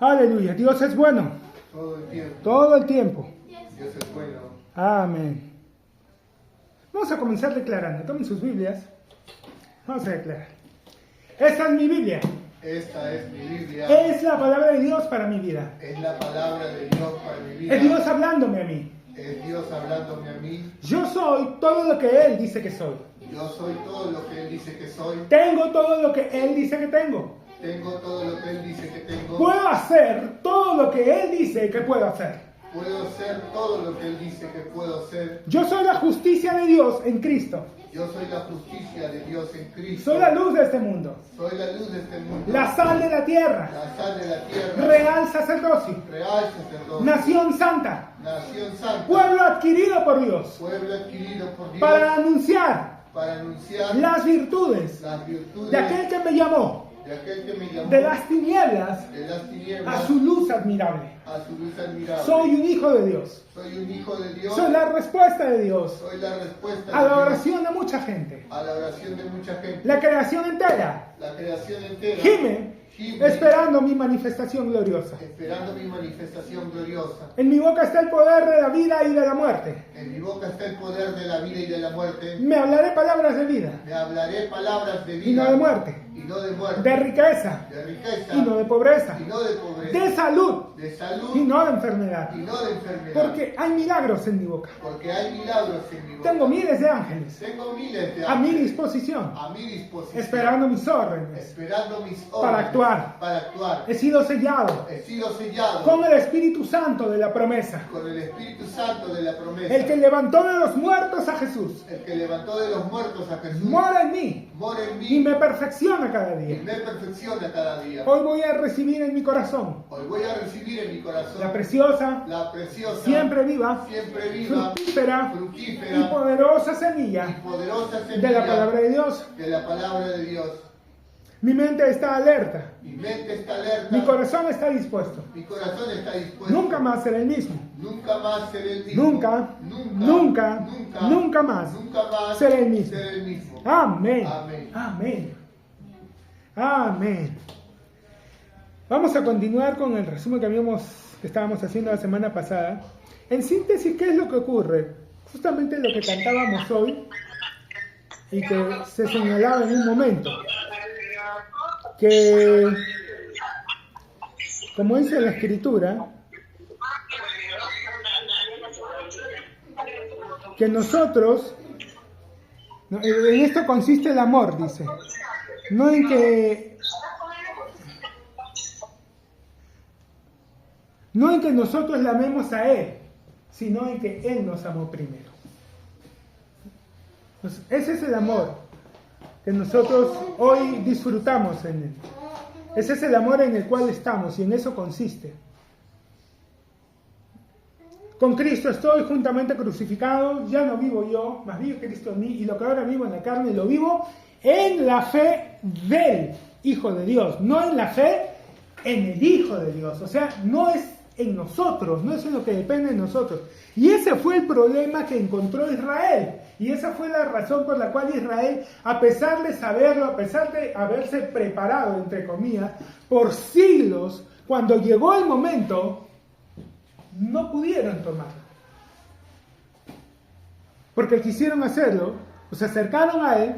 Aleluya. Dios es bueno. Todo el tiempo. Todo el tiempo. Dios es bueno. Amén. Vamos a comenzar declarando. Tomen sus Biblias. Vamos a declarar. Esta es mi Biblia. Esta es mi Biblia. Es la palabra de Dios para mi vida. Es la palabra de Dios para mi vida. Es Dios hablándome a mí. Es Dios hablándome a mí. Yo soy todo lo que Él dice que soy. Yo soy todo lo que Él dice que soy. Tengo todo lo que Él dice que tengo. Tengo todo lo que Él dice que tengo. Puedo hacer todo lo que Él dice que puedo hacer. Puedo hacer todo lo que Él dice que puedo hacer. Yo soy la justicia de Dios en Cristo. Yo soy la justicia de Dios en Cristo. Soy la luz de este mundo. Soy la luz de este mundo. La sal de la tierra. La sal de la tierra. Real sacerdocio. Real sacerdocio. Nación santa. Nación santa. Pueblo adquirido por Dios. Pueblo adquirido por Dios. Para anunciar las virtudes las virtudes de aquel que me llamó de aquel que me llamó de las tinieblas de las tinieblas a su luz admirable. a su luz admirable. Soy un hijo de Dios. Soy un hijo de Dios. Soy la respuesta de Dios Soy la respuesta a de la Dios oración de mucha gente. a la oración de mucha gente. La creación entera La creación entera gime esperando mi manifestación gloriosa. esperando mi manifestación gloriosa. En mi boca está el poder de la vida y de la muerte. En mi boca está el poder de la vida y de la muerte. Me hablaré palabras de vida Me hablaré palabras de vida y no de muerte, y no de muerte, de riqueza de riqueza y no de pobreza, y no de pobreza, de salud de salud y no de enfermedad. y no de enfermedad. Porque hay milagros en mi boca. Porque hay milagros en mi boca. Tengo miles de ángeles Tengo miles de a mi ángeles disposición, a mi disposición, esperando mis órdenes. esperando mis Para órdenes, actuar. para actuar. He sido sellado He sido sellado con el Espíritu Santo de la promesa. con el Espíritu Santo de la promesa. El que levantó de los muertos a Jesús El que levantó de los muertos a Jesús mora en mí mora en y mí me perfecciona cada y día. me perfecciona cada día. Hoy voy a recibir en mi corazón Hoy voy a recibir en mi corazón la preciosa, la preciosa, siempre viva, siempre viva, fructífera y fructífera poderosa y semilla poderosa de semilla la palabra de Dios. de la palabra de Dios. Mi mente está alerta, Mi mente está alerta, mi corazón está dispuesto. mi corazón está dispuesto. Nunca más seré el mismo. Nunca más seré el mismo. Nunca, nunca, nunca más nunca más seré el mismo. seré el mismo. Amén. Amén. Amén. Amén. Vamos a continuar con el resumen que estábamos haciendo la semana pasada. En síntesis, ¿qué es lo que ocurre? Justamente lo que cantábamos hoy y que se señalaba en un momento. Que, como dice la Escritura, que nosotros, en esto consiste el amor, dice, no en que nosotros le amemos a Él, sino en que Él nos amó primero. Pues ese es el amor que nosotros hoy disfrutamos en Él. Ese es el amor en el cual estamos y en eso consiste. Con Cristo estoy juntamente crucificado, ya no vivo yo, mas vive Cristo en mí, y lo que ahora vivo en la carne lo vivo en la fe del Hijo de Dios, no en la fe en el Hijo de Dios. O sea, no es en nosotros, no es en lo que depende de nosotros. Y ese fue el problema que encontró Israel. Y esa fue la razón por la cual Israel, a pesar de saberlo, a pesar de haberse preparado, entre comillas, por siglos, cuando llegó el momento, no pudieron tomarlo. Porque quisieron hacerlo, se acercaron a Él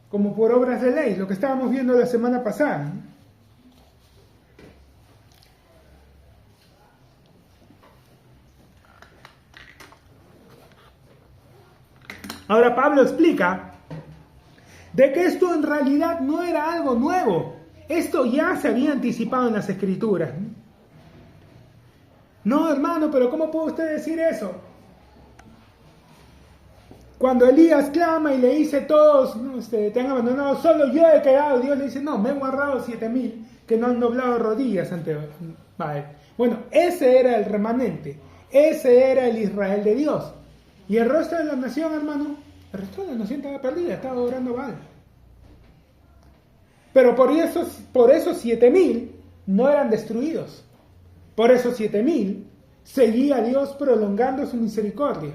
como por obras de ley, lo que estábamos viendo la semana pasada. Ahora Pablo explica de que esto en realidad no era algo nuevo. Esto ya se había anticipado en las Escrituras. No, hermano, pero ¿cómo puede usted decir eso? Cuando Elías clama y le dice todos, te han abandonado, solo yo he quedado, Dios le dice, no, me he guardado 7,000 que no han doblado rodillas ante él. Bueno, ese era el remanente, ese era el Israel de Dios. Y el resto de la nación, hermano, el resto de la nación estaba perdida, estaba adorando a Baal. Pero por esos 7,000 no eran destruidos. Por esos 7,000 seguía Dios prolongando su misericordia.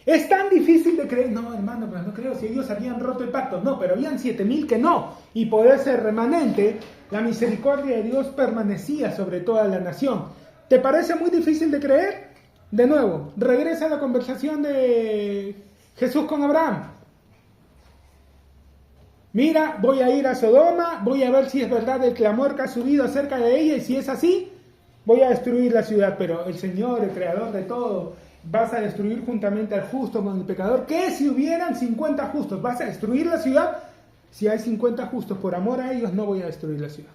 Es tan difícil de creer. No, hermano, pero no creo si ellos habían roto el pacto. No, pero habían 7.000 que no. Y por ese remanente, la misericordia de Dios permanecía sobre toda la nación. ¿Te parece muy difícil de creer? De nuevo, regresa a la conversación de Jesús con Abraham. Mira, voy a ir a Sodoma, voy a ver si es verdad el clamor que ha subido acerca de ella, y si es así, voy a destruir la ciudad. Pero el Señor, el creador de todo, vas a destruir juntamente al justo con el pecador. ¿Qué si hubieran 50 justos? ¿Vas a destruir la ciudad? Si hay 50 justos, por amor a ellos no voy a destruir la ciudad.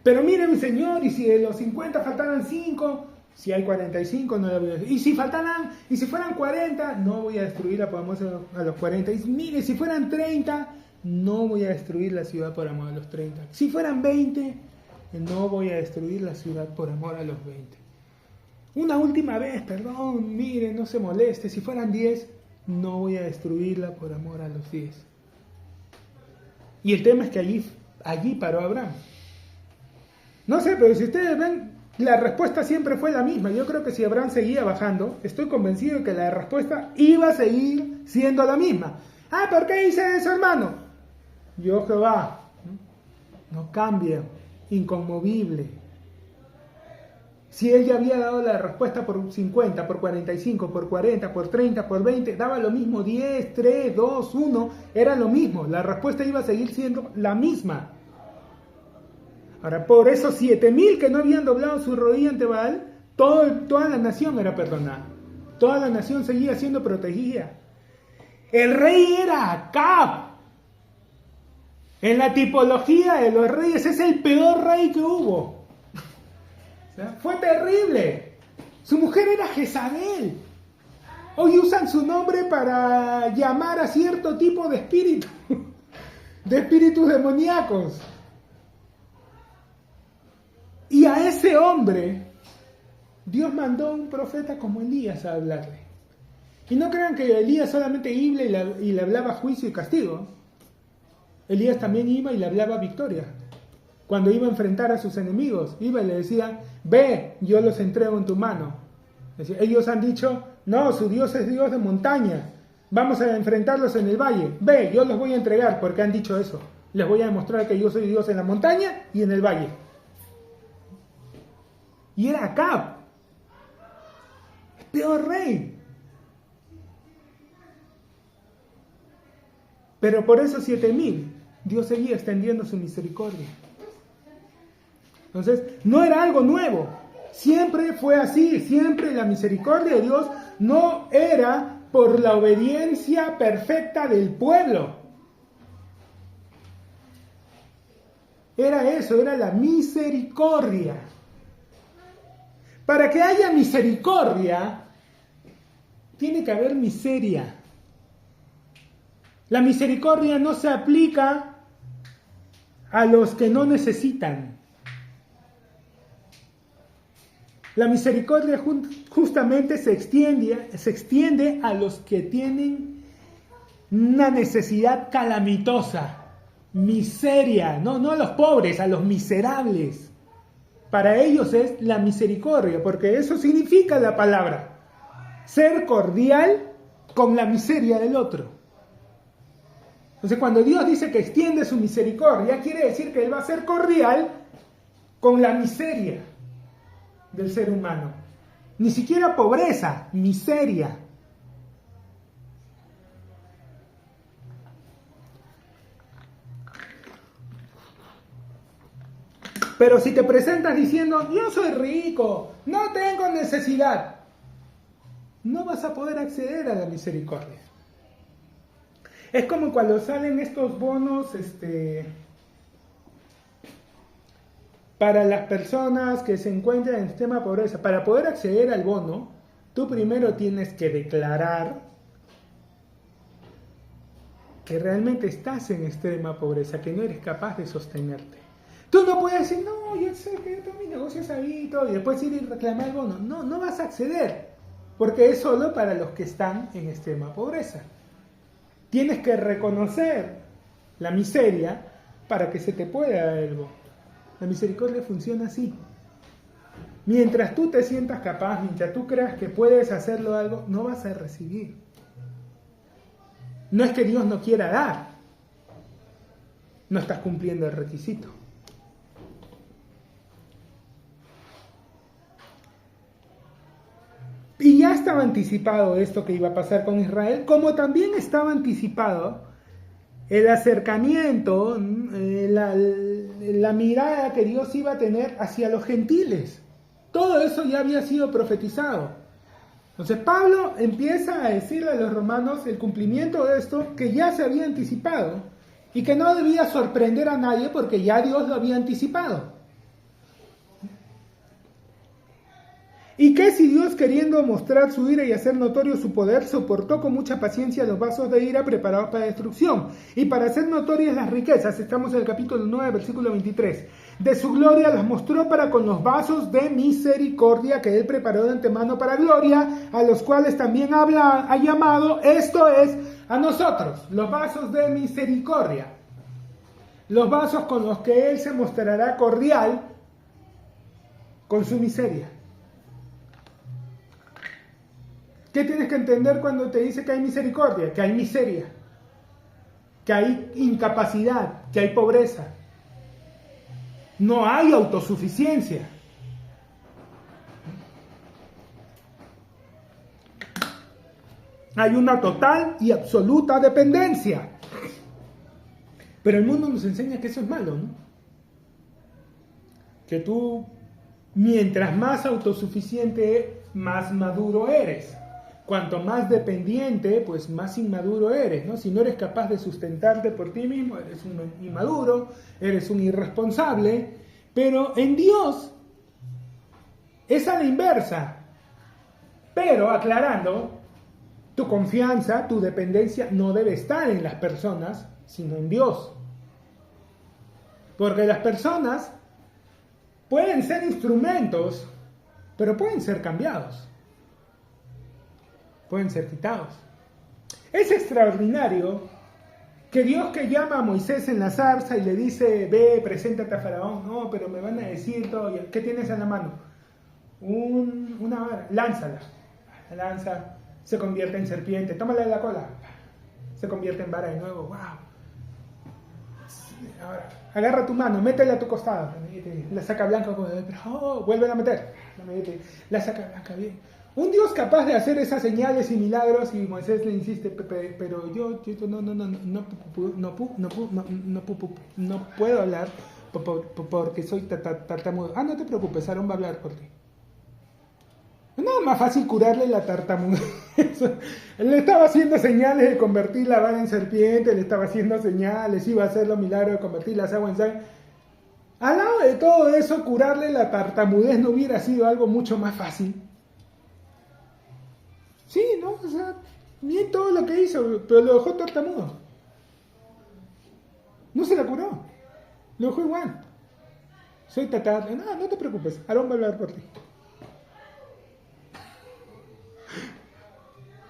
Pero mire, mi Señor, y si de los 50 faltaran 5, si hay 45 no la voy a destruir. Y si fueran 40, no voy a destruirla por amor a los 40. Y mire, si fueran 30, no voy a destruir la ciudad por amor a los 30. Si fueran 20, no voy a destruir la ciudad por amor a los 20. Una última vez, perdón, mire, no se moleste. Si fueran 10, no voy a destruirla por amor a los 10. Y el tema es que allí paró Abraham. No sé, pero si ustedes ven, la respuesta siempre fue la misma. Yo creo que si Abraham seguía bajando, estoy convencido de que la respuesta iba a seguir siendo la misma. Ah, ¿por qué dice eso, hermano? Yo, Jehová, no cambia, inconmovible. Si él ya había dado la respuesta por 50, por 45, por 40, por 30, por 20, daba lo mismo, 10, 3, 2, 1, era lo mismo. La respuesta iba a seguir siendo la misma. Ahora, por esos 7.000 que no habían doblado su rodilla ante Baal, toda la nación era perdonada. Toda la nación seguía siendo protegida. El rey era Acab. En la tipología de los reyes es el peor rey que hubo. O sea, fue terrible. Su mujer era Jezabel. Hoy usan su nombre para llamar a cierto tipo de espíritus, de espíritus demoníacos. Y a ese hombre, Dios mandó un profeta como Elías a hablarle. Y no crean que Elías solamente iba y le hablaba juicio y castigo. Elías también iba y le hablaba victoria. Cuando iba a enfrentar a sus enemigos, iba y le decía, ve, yo los entrego en tu mano. Ellos han dicho, no, su Dios es Dios de montaña, vamos a enfrentarlos en el valle. Ve, yo los voy a entregar, porque han dicho eso. Les voy a demostrar que yo soy Dios en la montaña y en el valle. Y era Acab, el peor rey. Pero por esos 7.000, Dios seguía extendiendo su misericordia. Entonces, no era algo nuevo. Siempre fue así. Siempre la misericordia de Dios no era por la obediencia perfecta del pueblo. Era eso, era la misericordia. Para que haya misericordia, tiene que haber miseria. La misericordia no se aplica a los que no necesitan. La misericordia justamente se extiende a los que tienen una necesidad calamitosa, miseria, no a los pobres, a los miserables. Para ellos es la misericordia, porque eso significa la palabra, ser cordial con la miseria del otro. Entonces, cuando Dios dice que extiende su misericordia, quiere decir que Él va a ser cordial con la miseria del ser humano. Ni siquiera pobreza, miseria. Pero si te presentas diciendo, yo soy rico, no tengo necesidad, no vas a poder acceder a la misericordia. Es como cuando salen estos bonos, para las personas que se encuentran en extrema pobreza. Para poder acceder al bono, tú primero tienes que declarar que realmente estás en extrema pobreza, que no eres capaz de sostenerte. Tú no puedes decir, no, yo sé que yo tengo mi negocio ahí y todo, y después ir y reclamar el bono. No vas a acceder, porque es solo para los que están en extrema pobreza. Tienes que reconocer la miseria para que se te pueda dar el bono. La misericordia funciona así. Mientras tú te sientas capaz, mientras tú creas que puedes hacerlo algo, no vas a recibir. No es que Dios no quiera dar, no estás cumpliendo el requisito. Y ya estaba anticipado esto que iba a pasar con Israel, como también estaba anticipado el acercamiento, la mirada que Dios iba a tener hacia los gentiles. Todo eso ya había sido profetizado. Entonces Pablo empieza a decirle a los romanos el cumplimiento de esto que ya se había anticipado y que no debía sorprender a nadie porque ya Dios lo había anticipado. Y que si Dios, queriendo mostrar su ira y hacer notorio su poder, soportó con mucha paciencia los vasos de ira preparados para destrucción, y para hacer notorias las riquezas, estamos en el capítulo 9, versículo 23, de su gloria las mostró para con los vasos de misericordia que él preparó de antemano para gloria, a los cuales también ha llamado, esto es, a nosotros, los vasos de misericordia, los vasos con los que él se mostrará cordial con su miseria. ¿Qué tienes que entender cuando te dice que hay misericordia? Que hay miseria, que hay incapacidad, que hay pobreza. No hay autosuficiencia. Hay una total y absoluta dependencia. Pero el mundo nos enseña que eso es malo, ¿no? Que tú, mientras más autosuficiente, más maduro eres. Cuanto más dependiente, pues más inmaduro eres, ¿no? Si no eres capaz de sustentarte por ti mismo, eres un inmaduro, eres un irresponsable. Pero en Dios es a la inversa. Pero aclarando, tu confianza, tu dependencia no debe estar en las personas, sino en Dios. Porque las personas pueden ser instrumentos, pero pueden ser cambiados. Pueden ser quitados. Es extraordinario que Dios, que llama a Moisés en la zarza y le dice, ve, preséntate a Faraón, no, pero me van a decir todo, ¿qué tienes en la mano? Una vara, lánzala. La lanza, se convierte en serpiente, tómala de la cola, se convierte en vara de nuevo, wow. Ahora, agarra tu mano, métela a tu costado, la saca blanca, vuelve a meter, la saca blanca, bien. Un Dios capaz de hacer esas señales y milagros, y Moisés le insiste, pero yo no puedo hablar porque soy tartamudo. Ah, no te preocupes, Aarón va a hablar por ti. No, más fácil curarle la tartamudez. Le estaba haciendo señales de convertir la vara en serpiente, le estaba haciendo señales, iba a hacer los milagros de convertir las aguas en sangre. Al lado de todo eso, curarle la tartamudez no hubiera sido algo mucho más fácil. Sí, ¿no? O sea, bien todo lo que hizo, pero lo dejó tartamudo. No se la curó. Lo dejó igual. Soy tatar. No te preocupes, Aarón va a hablar por ti.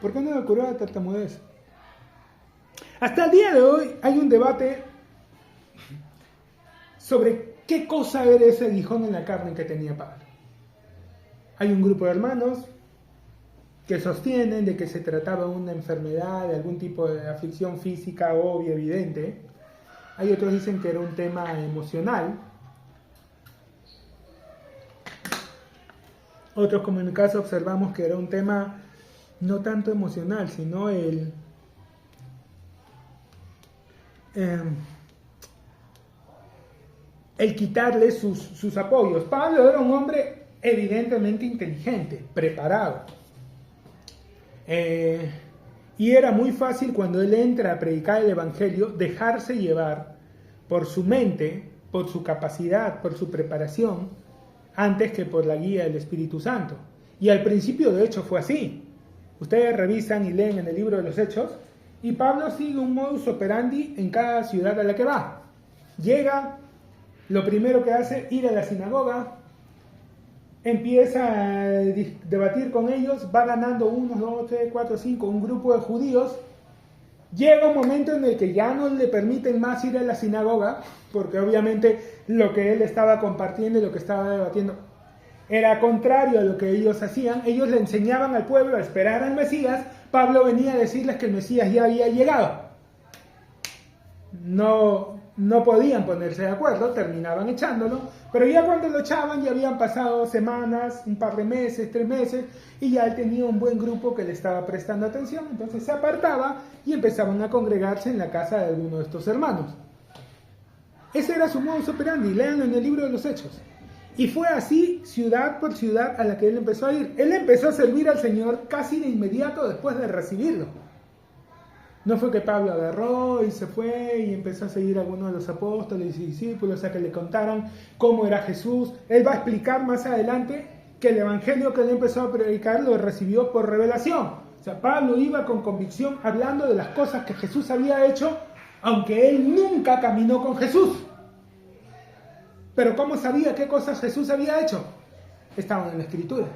¿Por qué no le curó la tartamudez? Hasta el día de hoy hay un debate sobre qué cosa era ese aguijón en la carne que tenía Pablo. Hay un grupo de hermanos que sostienen de que se trataba de una enfermedad, de algún tipo de aflicción física obvia, evidente. Hay otros que dicen que era un tema emocional. Otros, como en mi caso, observamos que era un tema no tanto emocional, sino el quitarle sus apoyos. Pablo era un hombre evidentemente inteligente, preparado. Y era muy fácil cuando él entra a predicar el Evangelio dejarse llevar por su mente, por su capacidad, por su preparación, antes que por la guía del Espíritu Santo. Y al principio de hecho fue así. Ustedes revisan y leen en el libro de los Hechos y Pablo sigue un modus operandi en cada ciudad a la que va. Llega, lo primero que hace, ir a la sinagoga, empieza a debatir con ellos, va ganando 1, 2, 3, 4, 5, un grupo de judíos. Llega un momento en el que ya no le permiten más ir a la sinagoga, porque obviamente lo que él estaba compartiendo y lo que estaba debatiendo era contrario a lo que ellos hacían. Ellos le enseñaban al pueblo a esperar al Mesías. Pablo venía a decirles que el Mesías ya había llegado. No podían ponerse de acuerdo, terminaban echándolo, pero ya cuando lo echaban ya habían pasado semanas, un par de meses, 3 meses, y ya él tenía un buen grupo que le estaba prestando atención. Entonces se apartaba y empezaban a congregarse en la casa de alguno de estos hermanos. Ese era su modus operandi, léanlo en el libro de los Hechos. Y fue así, ciudad por ciudad, a la que él empezó a ir. Él empezó a servir al Señor casi de inmediato después de recibirlo. No fue que Pablo agarró y se fue y empezó a seguir a algunos de los apóstoles y discípulos a que le contaran cómo era Jesús. Él va a explicar más adelante que el evangelio que él empezó a predicar lo recibió por revelación. O sea, Pablo iba con convicción hablando de las cosas que Jesús había hecho, aunque él nunca caminó con Jesús. Pero ¿cómo sabía qué cosas Jesús había hecho? Estaban en la Escritura.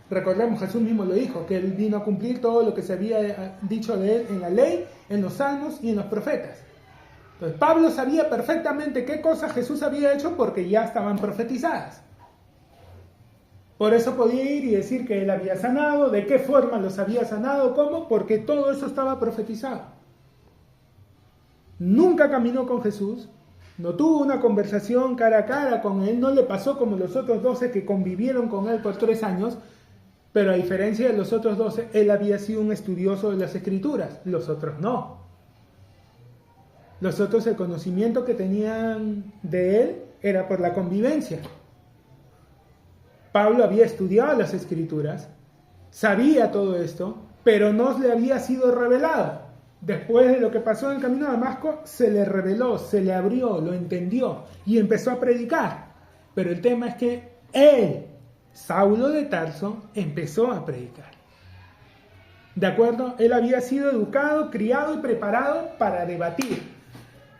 Recordemos, Jesús mismo lo dijo, que él vino a cumplir todo lo que se había dicho de él en la ley, en los salmos y en los profetas. Entonces Pablo sabía perfectamente qué cosas Jesús había hecho porque ya estaban profetizadas. Por eso podía ir y decir que él había sanado, de qué forma los había sanado, cómo, porque todo eso estaba profetizado. Nunca caminó con Jesús, no tuvo una conversación cara a cara con él, no le pasó como los otros 12 que convivieron con él por 3 años, pero a diferencia de los otros 12, él había sido un estudioso de las Escrituras, los otros no. Los otros, el conocimiento que tenían de él era por la convivencia. Pablo había estudiado las Escrituras, sabía todo esto, pero no le había sido revelado. Después de lo que pasó en el camino a Damasco, se le reveló, se le abrió, lo entendió y empezó a predicar. Pero el tema es que él, Saulo de Tarso, empezó a predicar. ¿De acuerdo? Él había sido educado, criado y preparado para debatir.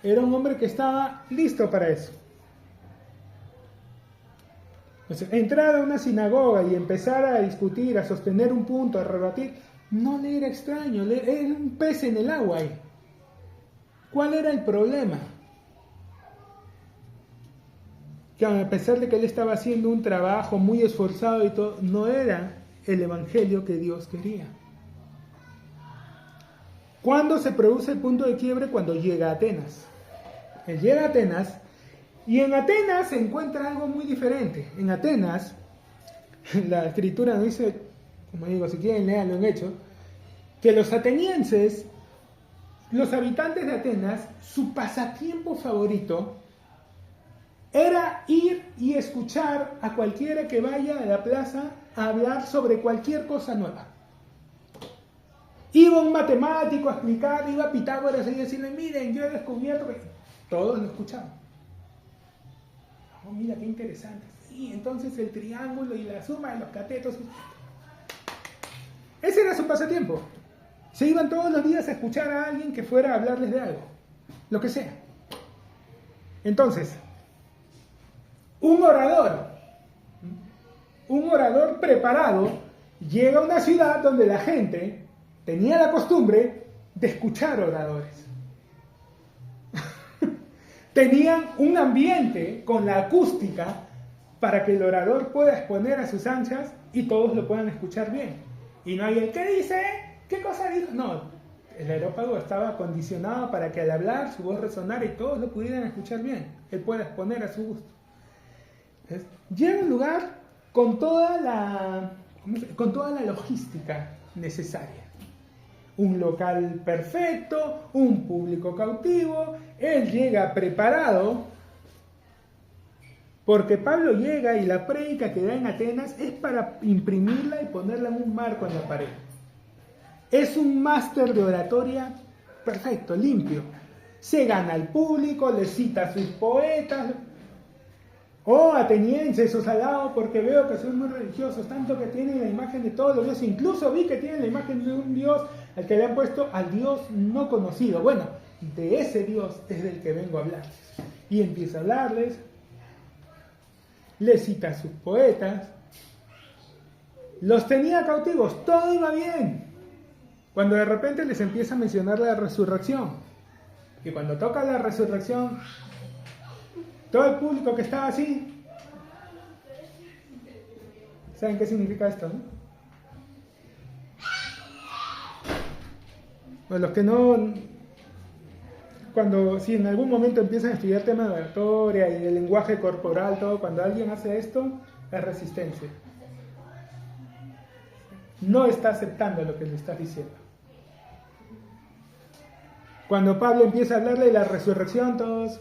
Era un hombre que estaba listo para eso. Entonces, entrar a una sinagoga y empezar a discutir, a sostener un punto, a rebatir, no le era extraño, era un pez en el agua ahí. ¿Cuál era el problema? Que a pesar de que él estaba haciendo un trabajo muy esforzado y todo, no era el evangelio que Dios quería. ¿Cuándo se produce el punto de quiebre? Cuando llega a Atenas. Él llega a Atenas y en Atenas se encuentra algo muy diferente. En Atenas, la Escritura nos dice, como digo, si quieren leanlo en Hechos, que los atenienses, los habitantes de Atenas, su pasatiempo favorito era ir y escuchar a cualquiera que vaya a la plaza a hablar sobre cualquier cosa nueva. Iba un matemático a explicar, iba Pitágoras y decirle, miren, yo he descubierto que... Todos lo escuchaban. Oh, mira, qué interesante. Sí, entonces el triángulo y la suma de los catetos. Ese era su pasatiempo. Se iban todos los días a escuchar a alguien que fuera a hablarles de algo. Lo que sea. Entonces, un orador preparado, llega a una ciudad donde la gente tenía la costumbre de escuchar oradores. Tenían un ambiente con la acústica para que el orador pueda exponer a sus anchas y todos lo puedan escuchar bien. Y no hay el ¿qué dice? ¿Qué cosa dijo? No, el aerópago estaba acondicionado para que al hablar su voz resonara y todos lo pudieran escuchar bien. Él pueda exponer a su gusto. Entonces, llega a un lugar con toda la logística necesaria. Un local perfecto, un público cautivo. Él llega preparado, porque Pablo llega y la prédica que da en Atenas es para imprimirla y ponerla en un marco en la pared. Es un máster de oratoria perfecto, limpio. Se gana al público, le cita a sus poetas. Oh, atenienses, os alabo porque veo que sois muy religiosos, tanto que tienen la imagen de todos los dioses. Incluso vi que tienen la imagen de un dios al que le han puesto al Dios no conocido. Bueno, de ese Dios es del que vengo a hablarles. Y empieza a hablarles, les cita a sus poetas, los tenía cautivos, todo iba bien. Cuando de repente les empieza a mencionar la resurrección. Y cuando toca la resurrección, Todo el público que estaba así. ¿Saben qué significa esto, no? Bueno, los que no... si en algún momento empiezan a estudiar temas de oratoria y el lenguaje corporal, todo, cuando alguien hace esto, es resistencia. No está aceptando lo que le estás diciendo. Cuando Pablo empieza a hablarle de la resurrección, todos...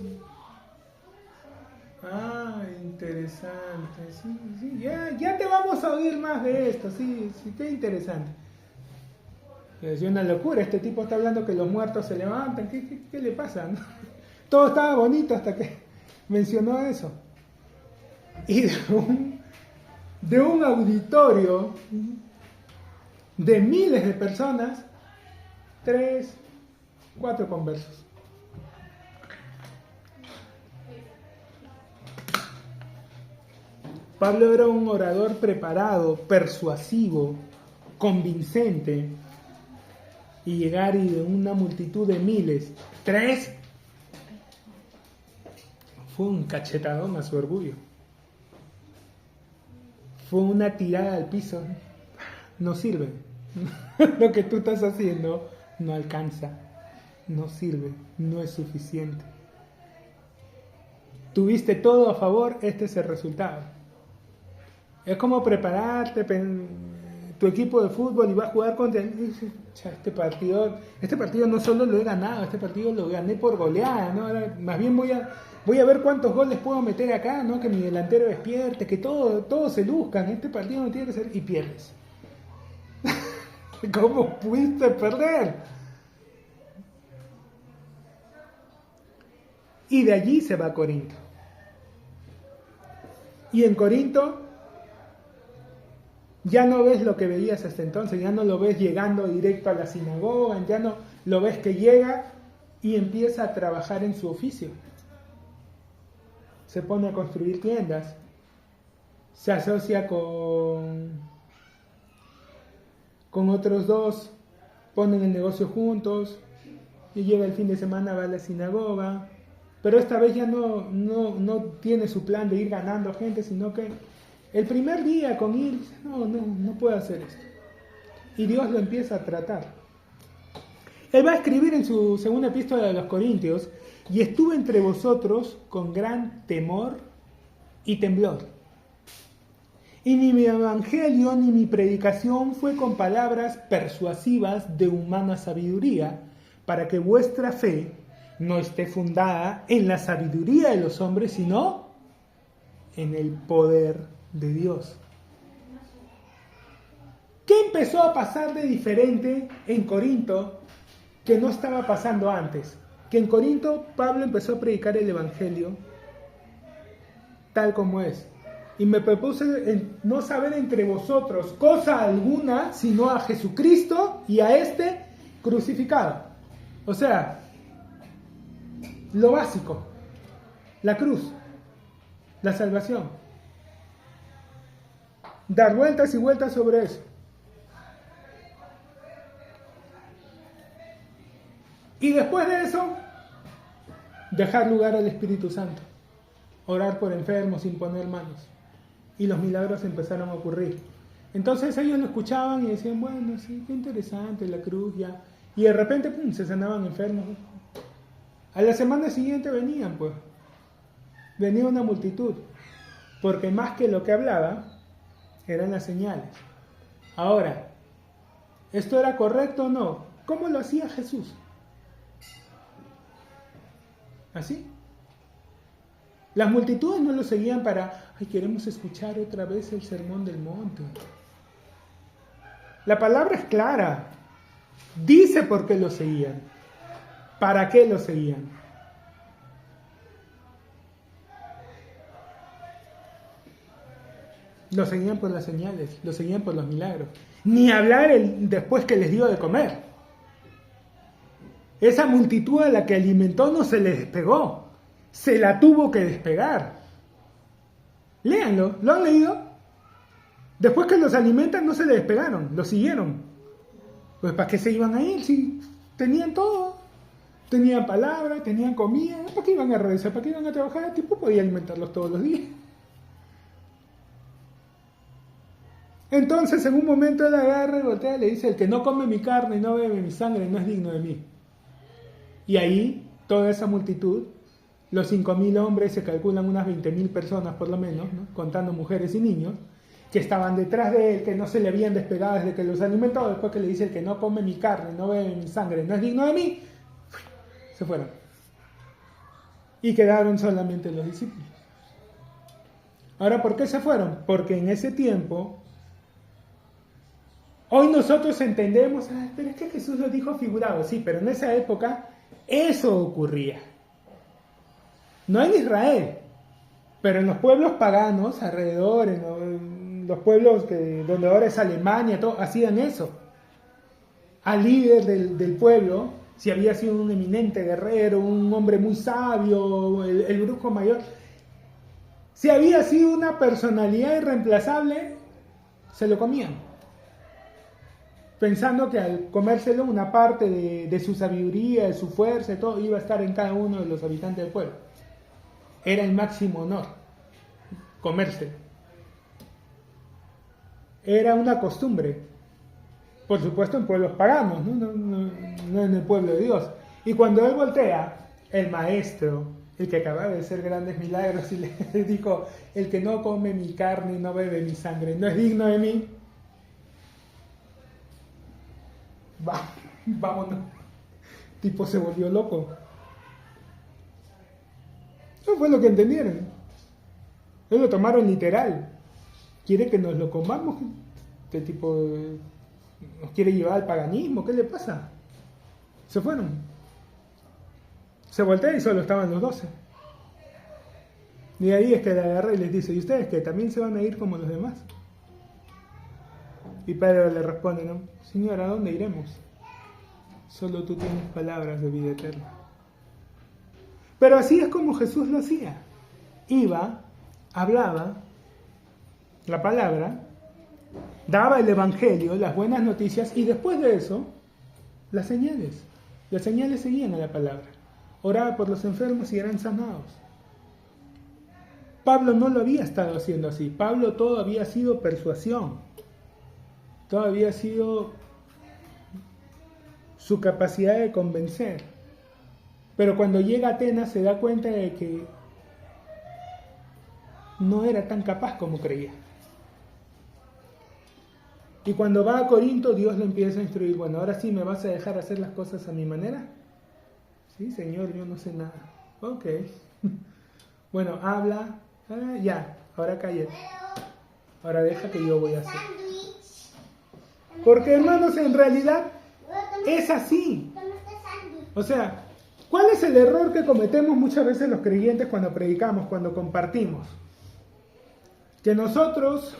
Ah, interesante. Sí, ya te vamos a oír más de esto. Sí, qué interesante. Es una locura, este tipo está hablando que los muertos se levantan. ¿Qué le pasa? ¿No? Todo estaba bonito hasta que mencionó eso. Y de un auditorio de miles de personas, 3, 4 conversos. Pablo era un orador preparado, persuasivo, convincente. Y llegar y de una multitud de miles, 3, fue un cachetadón a su orgullo. Fue una tirada al piso. No sirve. Lo que tú estás haciendo no alcanza. No sirve. No es suficiente. Tuviste todo a favor, este es el resultado. Es como prepararte tu equipo de fútbol y vas a jugar contra este partido no solo lo he ganado, este partido lo gané por goleada, ¿no? Ahora, más bien voy a ver cuántos goles puedo meter acá, ¿no? Que mi delantero despierte, que todos se luzcan, este partido no tiene que ser, y pierdes. ¿Cómo pudiste perder? Y de allí se va a Corinto. Y en Corinto ya no ves lo que veías hasta entonces, ya no lo ves llegando directo a la sinagoga, ya no lo ves que llega y empieza a trabajar en su oficio. Se pone a construir tiendas, se asocia con otros 2, ponen el negocio juntos, y llega el fin de semana, va a la sinagoga, pero esta vez ya no tiene su plan de ir ganando gente, sino que el primer día con él, no puedo hacer esto. Y Dios lo empieza a tratar. Él va a escribir en su segunda epístola de los Corintios, y estuve entre vosotros con gran temor y temblor. Y ni mi evangelio ni mi predicación fue con palabras persuasivas de humana sabiduría, para que vuestra fe no esté fundada en la sabiduría de los hombres, sino en el poder de Dios. ¿Qué empezó a pasar de diferente en Corinto que no estaba pasando antes? Que en Corinto Pablo empezó a predicar el evangelio tal como es. Y me propuse en no saber entre vosotros cosa alguna, sino a Jesucristo y a este crucificado. O sea, lo básico, la cruz, la salvación. Dar vueltas y vueltas sobre eso. Y después de eso, dejar lugar al Espíritu Santo. Orar por enfermos sin poner manos. Y los milagros empezaron a ocurrir. Entonces ellos lo escuchaban y decían, bueno, sí, qué interesante la cruz ya. Y de repente, pum, se sanaban enfermos. A la semana siguiente venían, pues. Venía una multitud. Porque más que lo que hablaba, eran las señales. Ahora, ¿esto era correcto o no? ¿Cómo lo hacía Jesús? ¿Así? Las multitudes no lo seguían para, queremos escuchar otra vez el sermón del monte. La palabra es clara. Dice por qué lo seguían. ¿Para qué lo seguían? Lo seguían por las señales, lo seguían por los milagros. Ni hablar después que les dio de comer. Esa multitud a la que alimentó no se le despegó. Se la tuvo que despegar. Léanlo, ¿lo han leído? Después que los alimentan no se le despegaron, lo siguieron. Pues ¿para qué se iban a ir si tenían todo? Tenían palabra, tenían comida. ¿Para qué iban a regresar? ¿Para qué iban a trabajar? El tipo podía alimentarlos todos los días. Entonces, en un momento él agarra y voltea y le dice: el que no come mi carne y no bebe mi sangre no es digno de mí. Y ahí, toda esa multitud, los 5.000 hombres, se calculan unas 20.000 personas por lo menos, ¿no? Contando mujeres y niños, que estaban detrás de él, que no se le habían despegado desde que los alimentó. Después que le dice: el que no come mi carne y no bebe mi sangre no es digno de mí, se fueron. Y quedaron solamente los discípulos. Ahora, ¿por qué se fueron? Porque en ese tiempo, hoy nosotros entendemos, pero es que Jesús lo dijo figurado, sí, pero en esa época eso ocurría. No en Israel, pero en los pueblos paganos alrededor, en los pueblos donde ahora es Alemania, todo, hacían eso. Al líder del pueblo, si había sido un eminente guerrero, un hombre muy sabio, el brujo mayor, si había sido una personalidad irreemplazable, se lo comían, pensando que al comérselo una parte de su sabiduría, de su fuerza, y todo iba a estar en cada uno de los habitantes del pueblo. Era el máximo honor comérselo. Era una costumbre, por supuesto en pueblos paganos, no en el pueblo de Dios. Y cuando él voltea, el maestro, el que acababa de hacer grandes milagros, y le dijo: el que no come mi carne y no bebe mi sangre no es digno de mí, vámonos. Tipo se volvió loco. Eso fue lo que entendieron. Ellos lo tomaron literal. ¿Quiere que nos lo comamos? Este tipo nos quiere llevar al paganismo. ¿Qué le pasa? Se fueron. Se voltea y solo estaban los 12. Y ahí es que le agarra y les dice: ¿y ustedes qué? ¿También se van a ir como los demás? Y Pedro le responde: no, Señor, ¿a dónde iremos? Solo tú tienes palabras de vida eterna. Pero así es como Jesús lo hacía. Iba, hablaba la palabra, daba el evangelio, las buenas noticias, y después de eso, las señales. Las señales seguían a la palabra. Oraba por los enfermos y eran sanados. Pablo no lo había estado haciendo así. Pablo todo había sido persuasión. Todo había sido su capacidad de convencer. Pero cuando llega a Atenas se da cuenta de que no era tan capaz como creía. Y cuando va a Corinto, Dios le empieza a instruir: bueno, ahora sí me vas a dejar hacer las cosas a mi manera. Sí, Señor, yo no sé nada. Ok. Bueno, habla. Ya, ahora calla. Ahora deja que yo voy a hacer. Porque, hermanos, en realidad es así. O sea, ¿cuál es el error que cometemos muchas veces los creyentes cuando predicamos, cuando compartimos? Que nosotros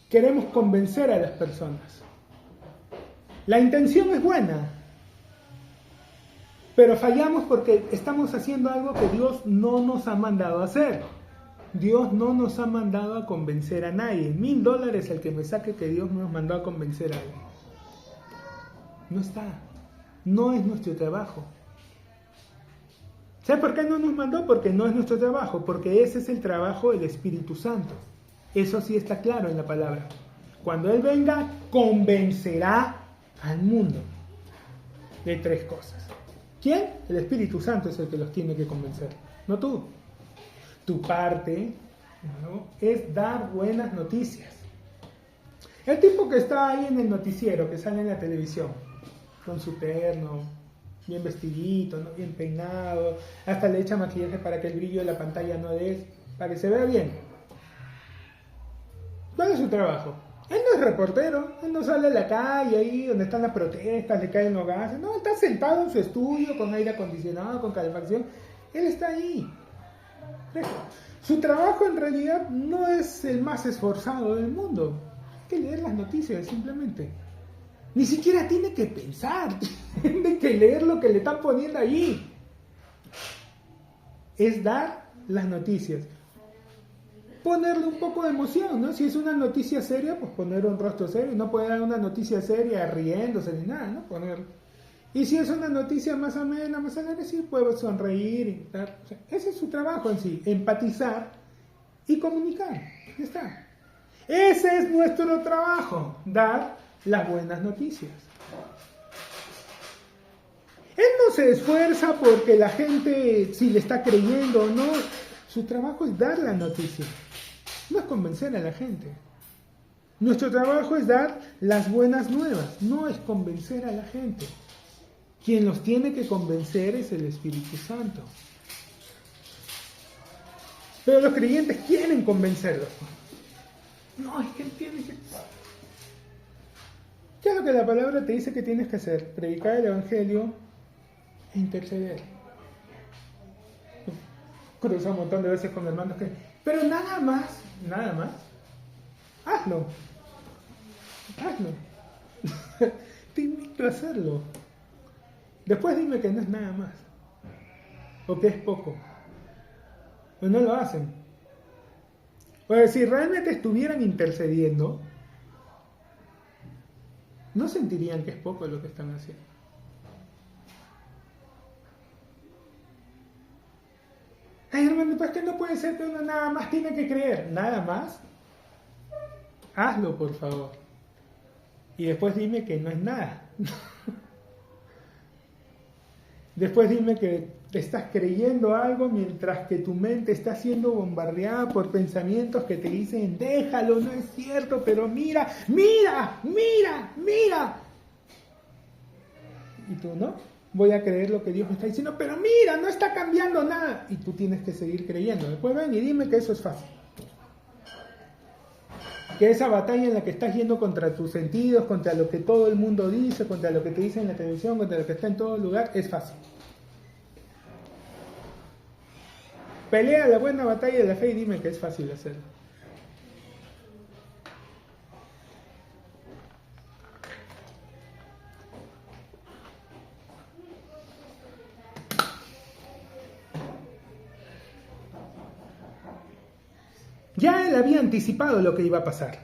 queremos convencer a las personas. La intención es buena, pero fallamos porque estamos haciendo algo que Dios no nos ha mandado a hacer. Dios no nos ha mandado a convencer a nadie. $1,000 el que me saque que Dios nos mandó a convencer a alguien. No está. No es nuestro trabajo. ¿Sabe por qué no nos mandó? Porque no es nuestro trabajo, porque ese es el trabajo del Espíritu Santo. Eso sí está claro en la palabra. Cuando Él venga, convencerá al mundo de 3 cosas. ¿Quién? El Espíritu Santo es el que los tiene que convencer, no tú. Tu parte, ¿no?, es dar buenas noticias. El tipo que está ahí en el noticiero, que sale en la televisión, con su terno, bien vestidito, ¿no?, bien peinado, hasta le echa maquillaje para que el brillo de la pantalla no dé, para que se vea bien. ¿Cuál es su trabajo? Él no es reportero, él no sale a la calle ahí donde están las protestas, le caen los gases, no, está sentado en su estudio con aire acondicionado, con calefacción, él está ahí. Su trabajo en realidad no es el más esforzado del mundo, hay que leer las noticias simplemente. Ni siquiera tiene que pensar, tiene que leer lo que le están poniendo allí. Es dar las noticias. Ponerle un poco de emoción, ¿no? Si es una noticia seria, pues poner un rostro serio. No puede dar una noticia seria riéndose ni nada, ¿no? Poner. Y si es una noticia más amena, más alegre, sí, puedo sonreír y tal. O sea, ese es su trabajo en sí, empatizar y comunicar. Ya está. Ese es nuestro trabajo, dar las buenas noticias. Él no se esfuerza porque la gente, si le está creyendo o no, su trabajo es dar la noticia, no es convencer a la gente. Nuestro trabajo es dar las buenas nuevas, no es convencer a la gente. Quien los tiene que convencer es el Espíritu Santo. Pero los creyentes quieren convencerlos. No, es que él tiene que... ¿Qué es lo que la palabra te dice que tienes que hacer? Predicar el Evangelio e interceder. Cruzo un montón de veces con hermanos que... Pero nada más, hazlo. Te invito a hacerlo. Después dime que no es nada más. O que es poco. O no lo hacen. Pues si realmente estuvieran intercediendo, no sentirían que es poco lo que están haciendo. Ay, hermano, pues que no puede ser que uno nada más tiene que creer. ¿Nada más? Hazlo, por favor. Y después dime que no es nada. Después dime que te estás creyendo algo mientras que tu mente está siendo bombardeada por pensamientos que te dicen, déjalo, no es cierto, pero mira. Y tú, ¿no? Voy a creer lo que Dios me está diciendo, pero mira, no está cambiando nada. Y tú tienes que seguir creyendo. Después ven y dime que eso es fácil. Que esa batalla en la que estás yendo contra tus sentidos, contra lo que todo el mundo dice, contra lo que te dice en la televisión, contra lo que está en todo lugar, es fácil. Pelea la buena batalla de la fe y dime que es fácil hacerlo. Ya él había anticipado lo que iba a pasar.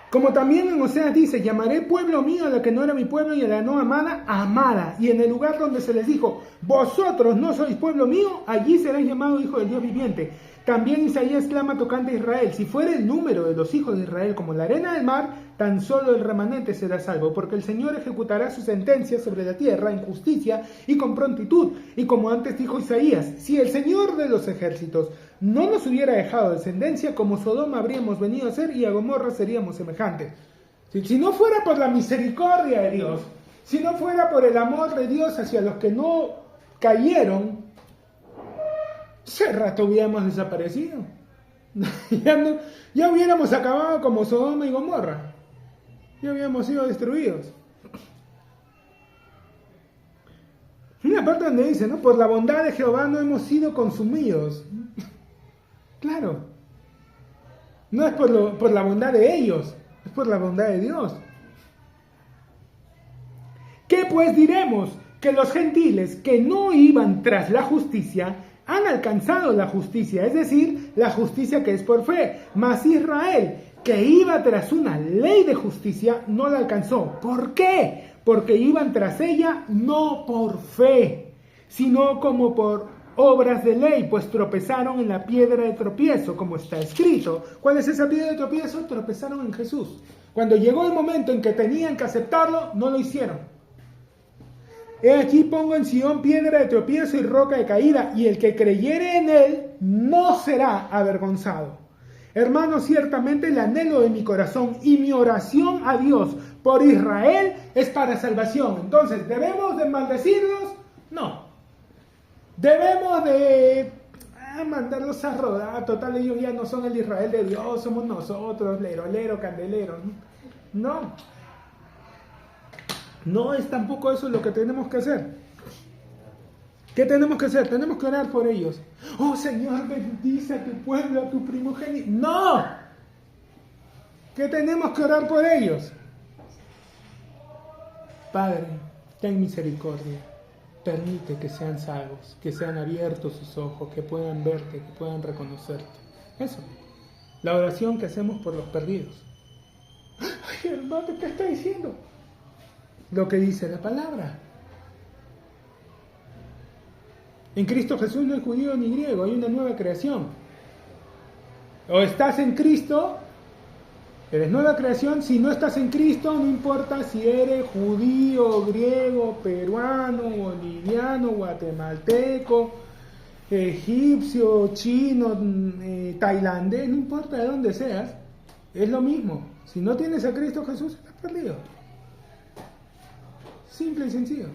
Como también en Oseas dice, llamaré pueblo mío a la que no era mi pueblo y a la no amada, amada. Y en el lugar donde se les dijo, vosotros no sois pueblo mío, allí seréis llamado hijo del Dios viviente. También Isaías clama tocante a Israel, si fuera el número de los hijos de Israel como la arena del mar, tan solo el remanente será salvo, porque el Señor ejecutará su sentencia sobre la tierra en justicia y con prontitud. Y como antes dijo Isaías, si el Señor de los ejércitos no nos hubiera dejado descendencia, como Sodoma habríamos venido a ser y a Gomorra seríamos semejantes. Si no fuera por la misericordia de Dios, si no fuera por el amor de Dios hacia los que no cayeron, hace rato hubiéramos desaparecido. Ya hubiéramos acabado como Sodoma y Gomorra. Ya habíamos sido destruidos. Y una parte donde dice, ¿no? Por la bondad de Jehová no hemos sido consumidos. Claro. No es por la bondad de ellos, es por la bondad de Dios. ¿Qué pues diremos? Que los gentiles que no iban tras la justicia han alcanzado la justicia, es decir, la justicia que es por fe. Mas Israel, que iba tras una ley de justicia, no la alcanzó. ¿Por qué? Porque iban tras ella no por fe, sino como por obras de ley, pues tropezaron en la piedra de tropiezo, como está escrito. ¿Cuál es esa piedra de tropiezo? Tropezaron en Jesús. Cuando llegó el momento en que tenían que aceptarlo, no lo hicieron. He aquí pongo en Sion piedra de tropiezo y roca de caída, y el que creyere en él no será avergonzado. Hermanos, ciertamente el anhelo de mi corazón y mi oración a Dios por Israel es para salvación. Entonces, ¿debemos de maldecirlos? No. ¿Debemos de mandarlos a rodar? Total, ellos ya no son el Israel de Dios, somos nosotros, lero, candelero. No. No es tampoco eso lo que tenemos que hacer. ¿Qué tenemos que hacer? Tenemos que orar por ellos. Oh Señor, bendice a tu pueblo, a tu primogénito. ¡No! ¿Qué tenemos que orar por ellos? Padre, ten misericordia. Permite que sean salvos, que sean abiertos sus ojos, que puedan verte, que puedan reconocerte. Eso. La oración que hacemos por los perdidos. Ay, Hermano, ¿qué está diciendo? Lo que dice la palabra. En Cristo Jesús no hay judío ni griego, hay una nueva creación. O estás en Cristo, eres nueva creación. Si no estás en Cristo, no importa si eres judío, griego, peruano, boliviano, guatemalteco, egipcio, chino, tailandés, no importa de dónde seas, es lo mismo. Si no tienes a Cristo Jesús, estás perdido. Simple y sencillo.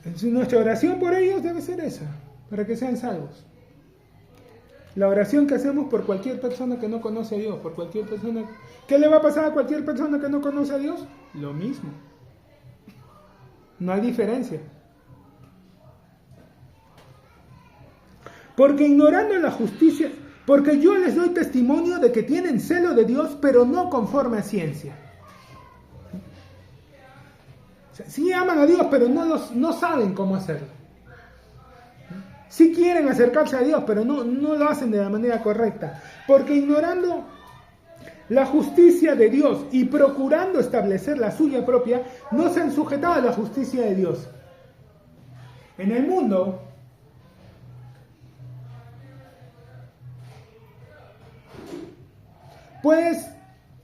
Entonces, nuestra oración por ellos debe ser esa, para que sean salvos. La oración que hacemos por cualquier persona que no conoce a Dios, por cualquier persona... ¿Qué le va a pasar a cualquier persona que no conoce a Dios? Lo mismo. No hay diferencia. Porque ignorando la justicia, porque yo les doy testimonio de que tienen celo de Dios, pero no conforme a ciencia. O sea, sí aman a Dios, pero no saben cómo hacerlo. Sí quieren acercarse a Dios, pero no lo hacen de la manera correcta. Porque ignorando la justicia de Dios y procurando establecer la suya propia, no se han sujetado a la justicia de Dios. En el mundo, puedes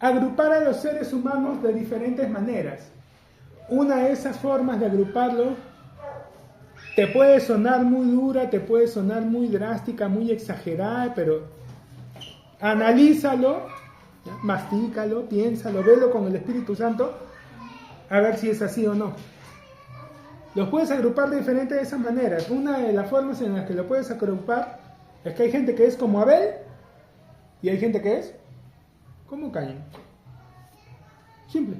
agrupar a los seres humanos de diferentes maneras. Una de esas formas de agruparlo te puede sonar muy dura, te puede sonar muy drástica, muy exagerada, pero analízalo, ¿ya? Mastícalo, piénsalo, velo con el Espíritu Santo, a ver si es así o no. Los puedes agrupar de diferentes de esas maneras. Una de las formas en las que lo puedes agrupar es que hay gente que es como Abel y hay gente que es como Caín. Simple.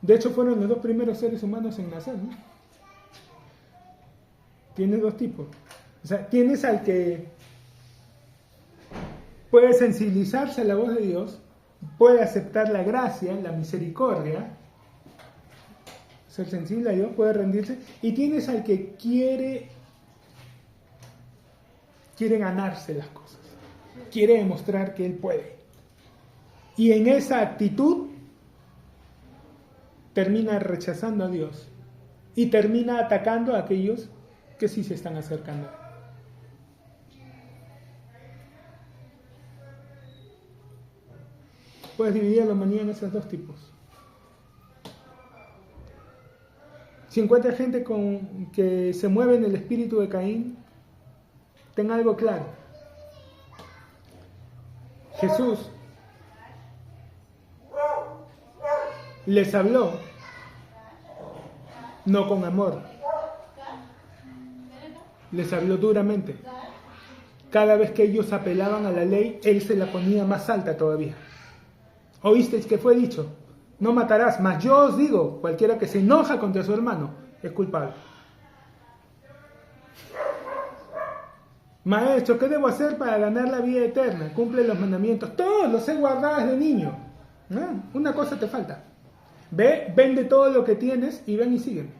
De hecho, fueron los dos primeros seres humanos en nacer, ¿no? Tienes dos tipos. O sea, tienes al que puede sensibilizarse a la voz de Dios, puede aceptar la gracia, la misericordia, ser sensible a Dios, puede rendirse, y tienes al que quiere ganarse las cosas, quiere demostrar que él puede. Y en esa actitud termina rechazando a Dios y termina atacando a aquellos que sí se están acercando. Puedes dividir a la humanidad en esos dos tipos. Si encuentras gente que se mueve en el espíritu de Caín, ten algo claro. Jesús les habló no con amor, les habló duramente. Cada vez que ellos apelaban a la ley, él se la ponía más alta todavía. ¿Oísteis que fue dicho? No matarás, mas yo os digo, cualquiera que se enoja contra su hermano es culpable. Maestro, ¿qué debo hacer para ganar la vida eterna? Cumple los mandamientos. Todos los he guardado desde niño. ¿No? Una cosa te falta. Ve, vende todo lo que tienes y ven y siguen.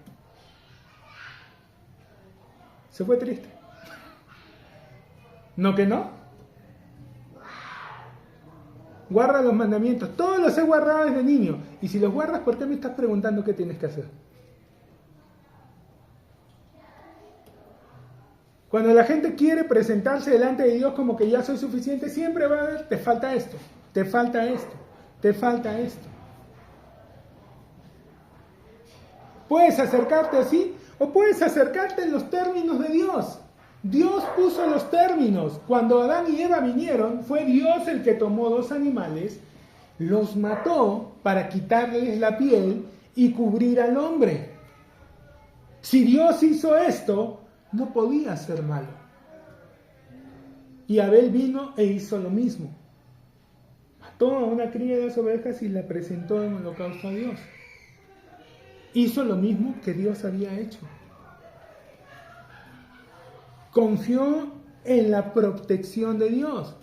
Se fue triste. ¿No que no? Guarda los mandamientos. Todos los he guardado desde niño. Y si los guardas, ¿por qué me estás preguntando qué tienes que hacer? Cuando la gente quiere presentarse delante de Dios como que ya soy suficiente, siempre va a haber, te falta esto, te falta esto, te falta esto. Puedes acercarte así o puedes acercarte en los términos de Dios. Dios puso los términos. Cuando Adán y Eva vinieron, fue Dios el que tomó dos animales, los mató para quitarles la piel y cubrir al hombre. Si Dios hizo esto, no podía ser malo. Y Abel vino e hizo lo mismo. Mató a una cría de las ovejas y la presentó en holocausto a Dios. Hizo lo mismo que Dios había hecho. Confió en la protección de Dios.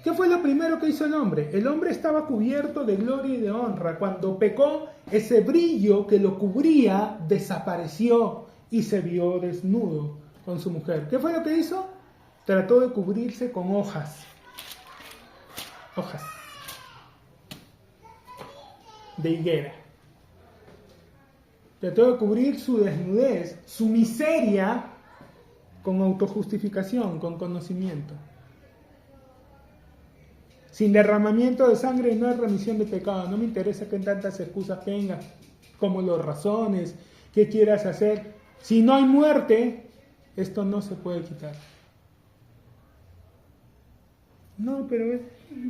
¿Qué fue lo primero que hizo el hombre? El hombre estaba cubierto de gloria y de honra. Cuando pecó, ese brillo que lo cubría desapareció y se vio desnudo con su mujer. ¿Qué fue lo que hizo? trató de cubrirse con hojas de higuera. Trató de cubrir su desnudez, su miseria, con autojustificación, con conocimiento. Sin derramamiento de sangre no hay remisión de pecado. No me interesa que tantas excusas tengas, como los razones, qué quieras hacer. Si no hay muerte, esto no se puede quitar. No, pero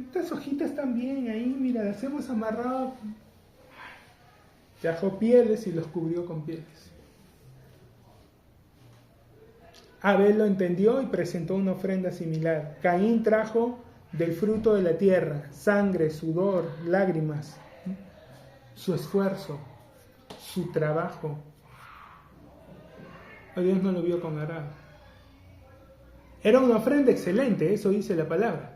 estas hojitas están bien ahí, mira, las hemos amarrado. Trajo pieles y los cubrió con pieles. Abel lo entendió y presentó una ofrenda similar. Caín trajo del fruto de la tierra, sangre, sudor, lágrimas, su esfuerzo, su trabajo. A Dios no lo vio con agrado. Era una ofrenda excelente, eso dice la palabra.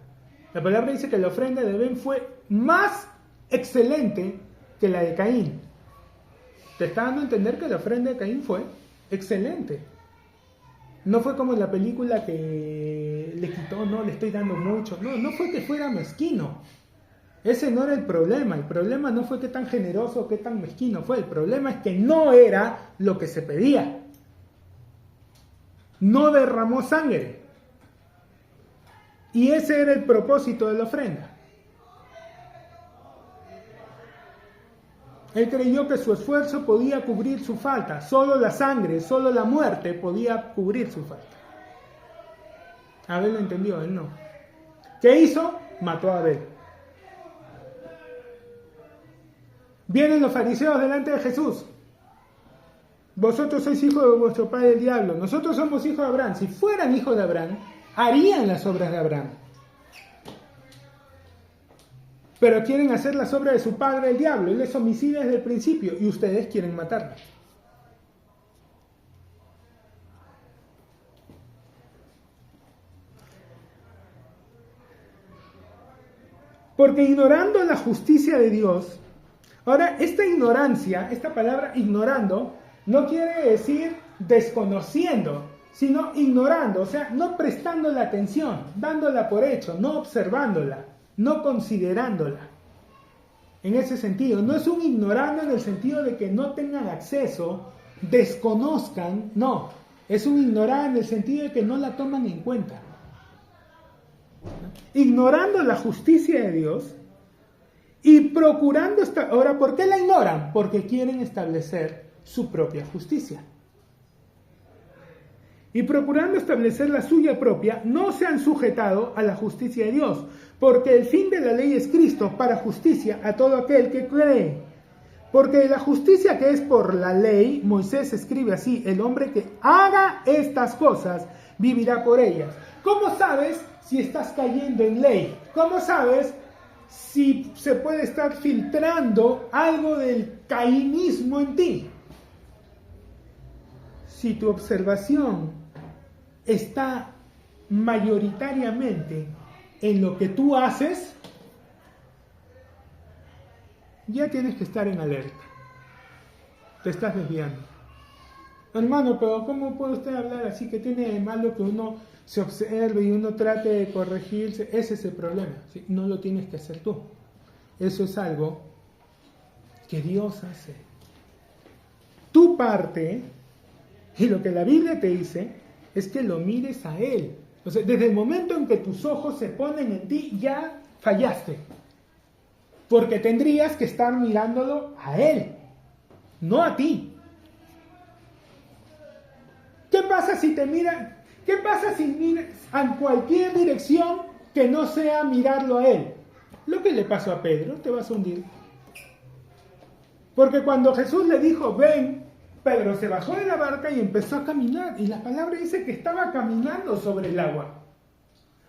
La palabra dice que la ofrenda de Abel fue más excelente que la de Caín. Te está dando a entender que la ofrenda de Caín fue excelente. No fue como en la película que le quitó, no, le estoy dando mucho. No fue que fuera mezquino. Ese no era el problema. El problema no fue que tan generoso o que tan mezquino fue. El problema es que no era lo que se pedía. No derramó sangre. Y ese era el propósito de la ofrenda. Él creyó que su esfuerzo podía cubrir su falta. Solo la sangre, solo la muerte podía cubrir su falta. Abel lo entendió, él no. ¿Qué hizo? Mató a Abel. Vienen los fariseos delante de Jesús. Vosotros sois hijos de vuestro padre el diablo. Nosotros somos hijos de Abraham. Si fueran hijos de Abraham, harían las obras de Abraham. Pero quieren hacer las obras de su padre el diablo. Él es homicida desde el principio y ustedes quieren matarlo. Porque ignorando la justicia de Dios, ahora esta ignorancia, esta palabra ignorando, no quiere decir desconociendo, sino ignorando, o sea, no prestando la atención, dándola por hecho, no observándola, no considerándola. En ese sentido, no es un ignorando en el sentido de que no tengan acceso, desconozcan, no. Es un ignorar en el sentido de que no la toman en cuenta. Ignorando la justicia de Dios y procurando... Ahora, ¿por qué la ignoran? Porque quieren establecer su propia justicia. Y procurando establecer la suya propia, no se han sujetado a la justicia de Dios, porque el fin de la ley es Cristo para justicia a todo aquel que cree. Porque la justicia que es por la ley, Moisés escribe así: el hombre que haga estas cosas vivirá por ellas. ¿Cómo sabes si estás cayendo en ley? ¿Cómo sabes si se puede estar filtrando algo del cainismo en ti? Si tu observación está mayoritariamente en lo que tú haces, ya tienes que estar en alerta. Te estás desviando. Hermano, pero ¿cómo puede usted hablar así? Que tiene de malo que uno se observe y uno trate de corregirse. Ese es el problema, ¿sí? No lo tienes que hacer tú. Eso es algo que Dios hace. Tu parte, y lo que la Biblia te dice, es que lo mires a Él. O sea, desde el momento en que tus ojos se ponen en ti, ya fallaste. Porque tendrías que estar mirándolo a Él, no a ti. ¿Qué pasa si te miran? ¿Qué pasa si miras a cualquier dirección que no sea mirarlo a Él? Lo que le pasó a Pedro, te vas a hundir. Porque cuando Jesús le dijo, ven, Pedro se bajó de la barca y empezó a caminar. Y la palabra dice que estaba caminando sobre el agua.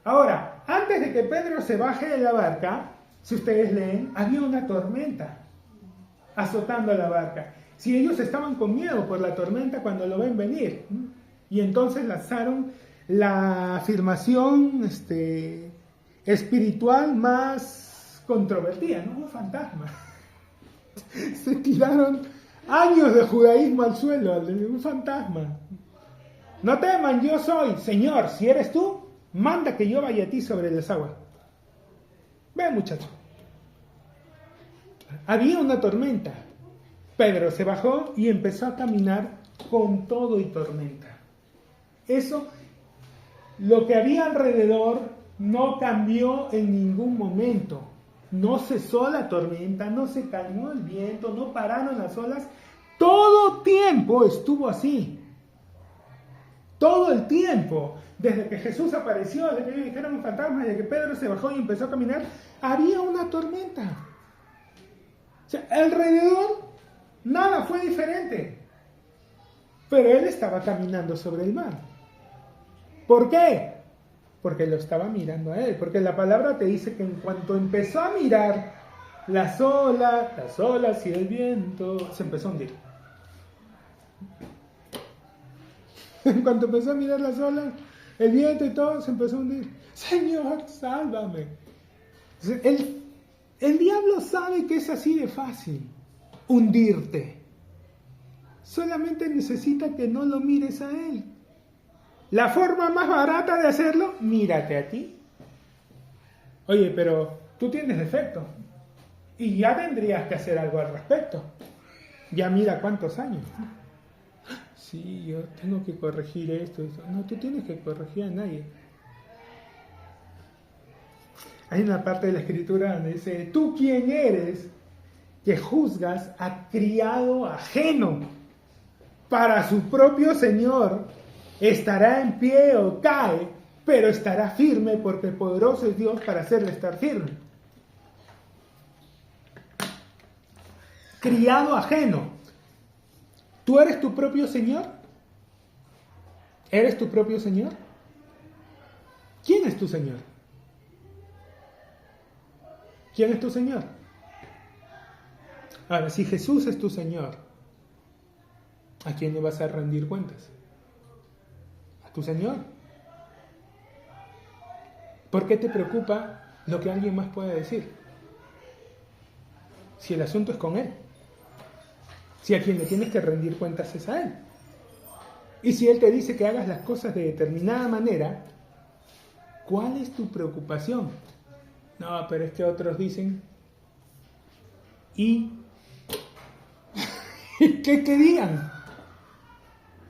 Ahora, antes de que Pedro se baje de la barca, si ustedes leen, había una tormenta azotando la barca. Si ellos estaban con miedo por la tormenta cuando lo ven venir. Y entonces lanzaron la afirmación espiritual más controvertida, ¿no? Un fantasma. Se tiraron años de judaísmo al suelo, un fantasma. No teman, yo soy, Señor, si eres tú, manda que yo vaya a ti sobre las aguas. Ve, muchacho. Había una tormenta. Pedro se bajó y empezó a caminar con todo y tormenta. Eso, lo que había alrededor no cambió en ningún momento. No cesó la tormenta, no se calmó el viento, no pararon las olas. Todo tiempo estuvo así. Todo el tiempo. Desde que Jesús apareció, desde que ellos dijeron un fantasma, desde que Pedro se bajó y empezó a caminar, había una tormenta. O sea, alrededor nada fue diferente. Pero él estaba caminando sobre el mar. ¿Por qué? Porque lo estaba mirando a él. Porque la palabra te dice que en cuanto empezó a mirar las olas y el viento, se empezó a hundir. En cuanto empezó a mirar las olas, el viento y todo, se empezó a hundir. Señor, sálvame. El diablo sabe que es así de fácil hundirte. Solamente necesita que no lo mires a él. La forma más barata de hacerlo, mírate a ti. Oye, pero tú tienes defecto y ya tendrías que hacer algo al respecto. Ya mira cuántos años. Sí, yo tengo que corregir esto. No, tú tienes que corregir a nadie. Hay una parte de la escritura donde dice, ¿tú quién eres que juzgas a criado ajeno? Para su propio Señor estará en pie o cae, pero estará firme porque poderoso es Dios para hacerle estar firme. Criado ajeno. ¿Tú eres tu propio Señor? ¿Eres tu propio Señor? ¿Quién es tu Señor? ¿Quién es tu Señor? Ahora, si Jesús es tu Señor, ¿a quién le vas a rendir cuentas? ¿A tu Señor? ¿Por qué te preocupa lo que alguien más pueda decir? Si el asunto es con Él. Si a quien le tienes que rendir cuentas es a Él. Y si Él te dice que hagas las cosas de determinada manera, ¿cuál es tu preocupación? No, pero es que otros dicen, ¿y qué querían?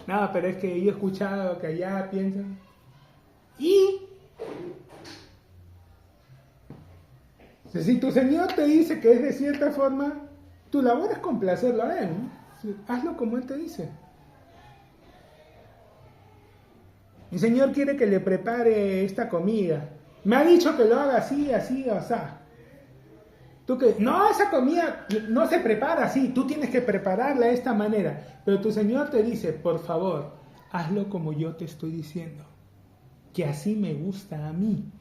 No, pero es que yo he escuchado que allá piensan, ¿y? Si tu Señor te dice que es de cierta forma, tu labor es complacerlo a Él, ¿no? Hazlo como Él te dice. Mi Señor quiere que le prepare esta comida. Me ha dicho que lo haga así, así, así. Tú que, no, esa comida no se prepara así, tú tienes que prepararla de esta manera. Pero tu Señor te dice, por favor, hazlo como yo te estoy diciendo, que así me gusta a mí.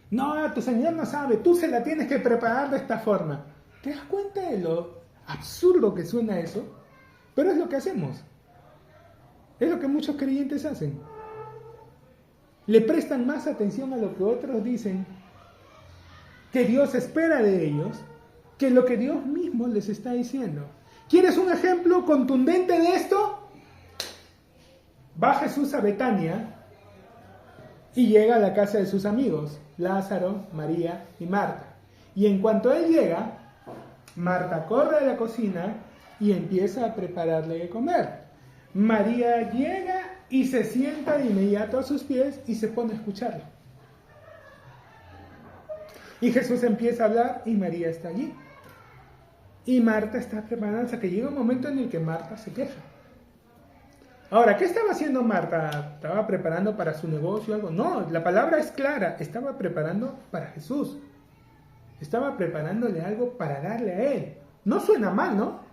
No, tu Señor no sabe, tú se la tienes que preparar de esta forma. ¿Te das cuenta de lo absurdo que suena eso? Pero es lo que hacemos. Es lo que muchos creyentes hacen. Le prestan más atención a lo que otros dicen que Dios espera de ellos que lo que Dios mismo les está diciendo. ¿Quieres un ejemplo contundente de esto? Va Jesús a Betania y llega a la casa de sus amigos, Lázaro, María y Marta. Y en cuanto él llega, Marta corre a la cocina y empieza a prepararle de comer. María llega y se sienta de inmediato a sus pies y se pone a escucharlo. Y Jesús empieza a hablar y María está allí. Y Marta está preparando hasta que llega un momento en el que Marta se queja. Ahora, ¿qué estaba haciendo Marta? ¿Estaba preparando para su negocio o algo? No, la palabra es clara. Estaba preparando para Jesús. Estaba preparándole algo para darle a Él. No suena mal, ¿no?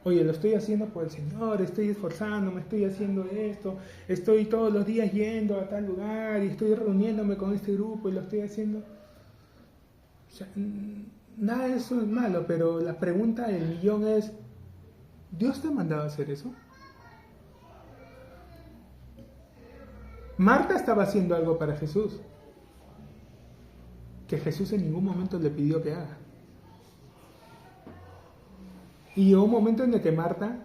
Oye, lo estoy haciendo por el Señor, estoy esforzándome, estoy haciendo esto, estoy todos los días yendo a tal lugar y estoy reuniéndome con este grupo y lo estoy haciendo. O sea, nada de eso es malo, pero la pregunta del millón es, ¿Dios te ha mandado a hacer eso? Marta estaba haciendo algo para Jesús, que Jesús en ningún momento le pidió que haga. Y llegó un momento en el que Marta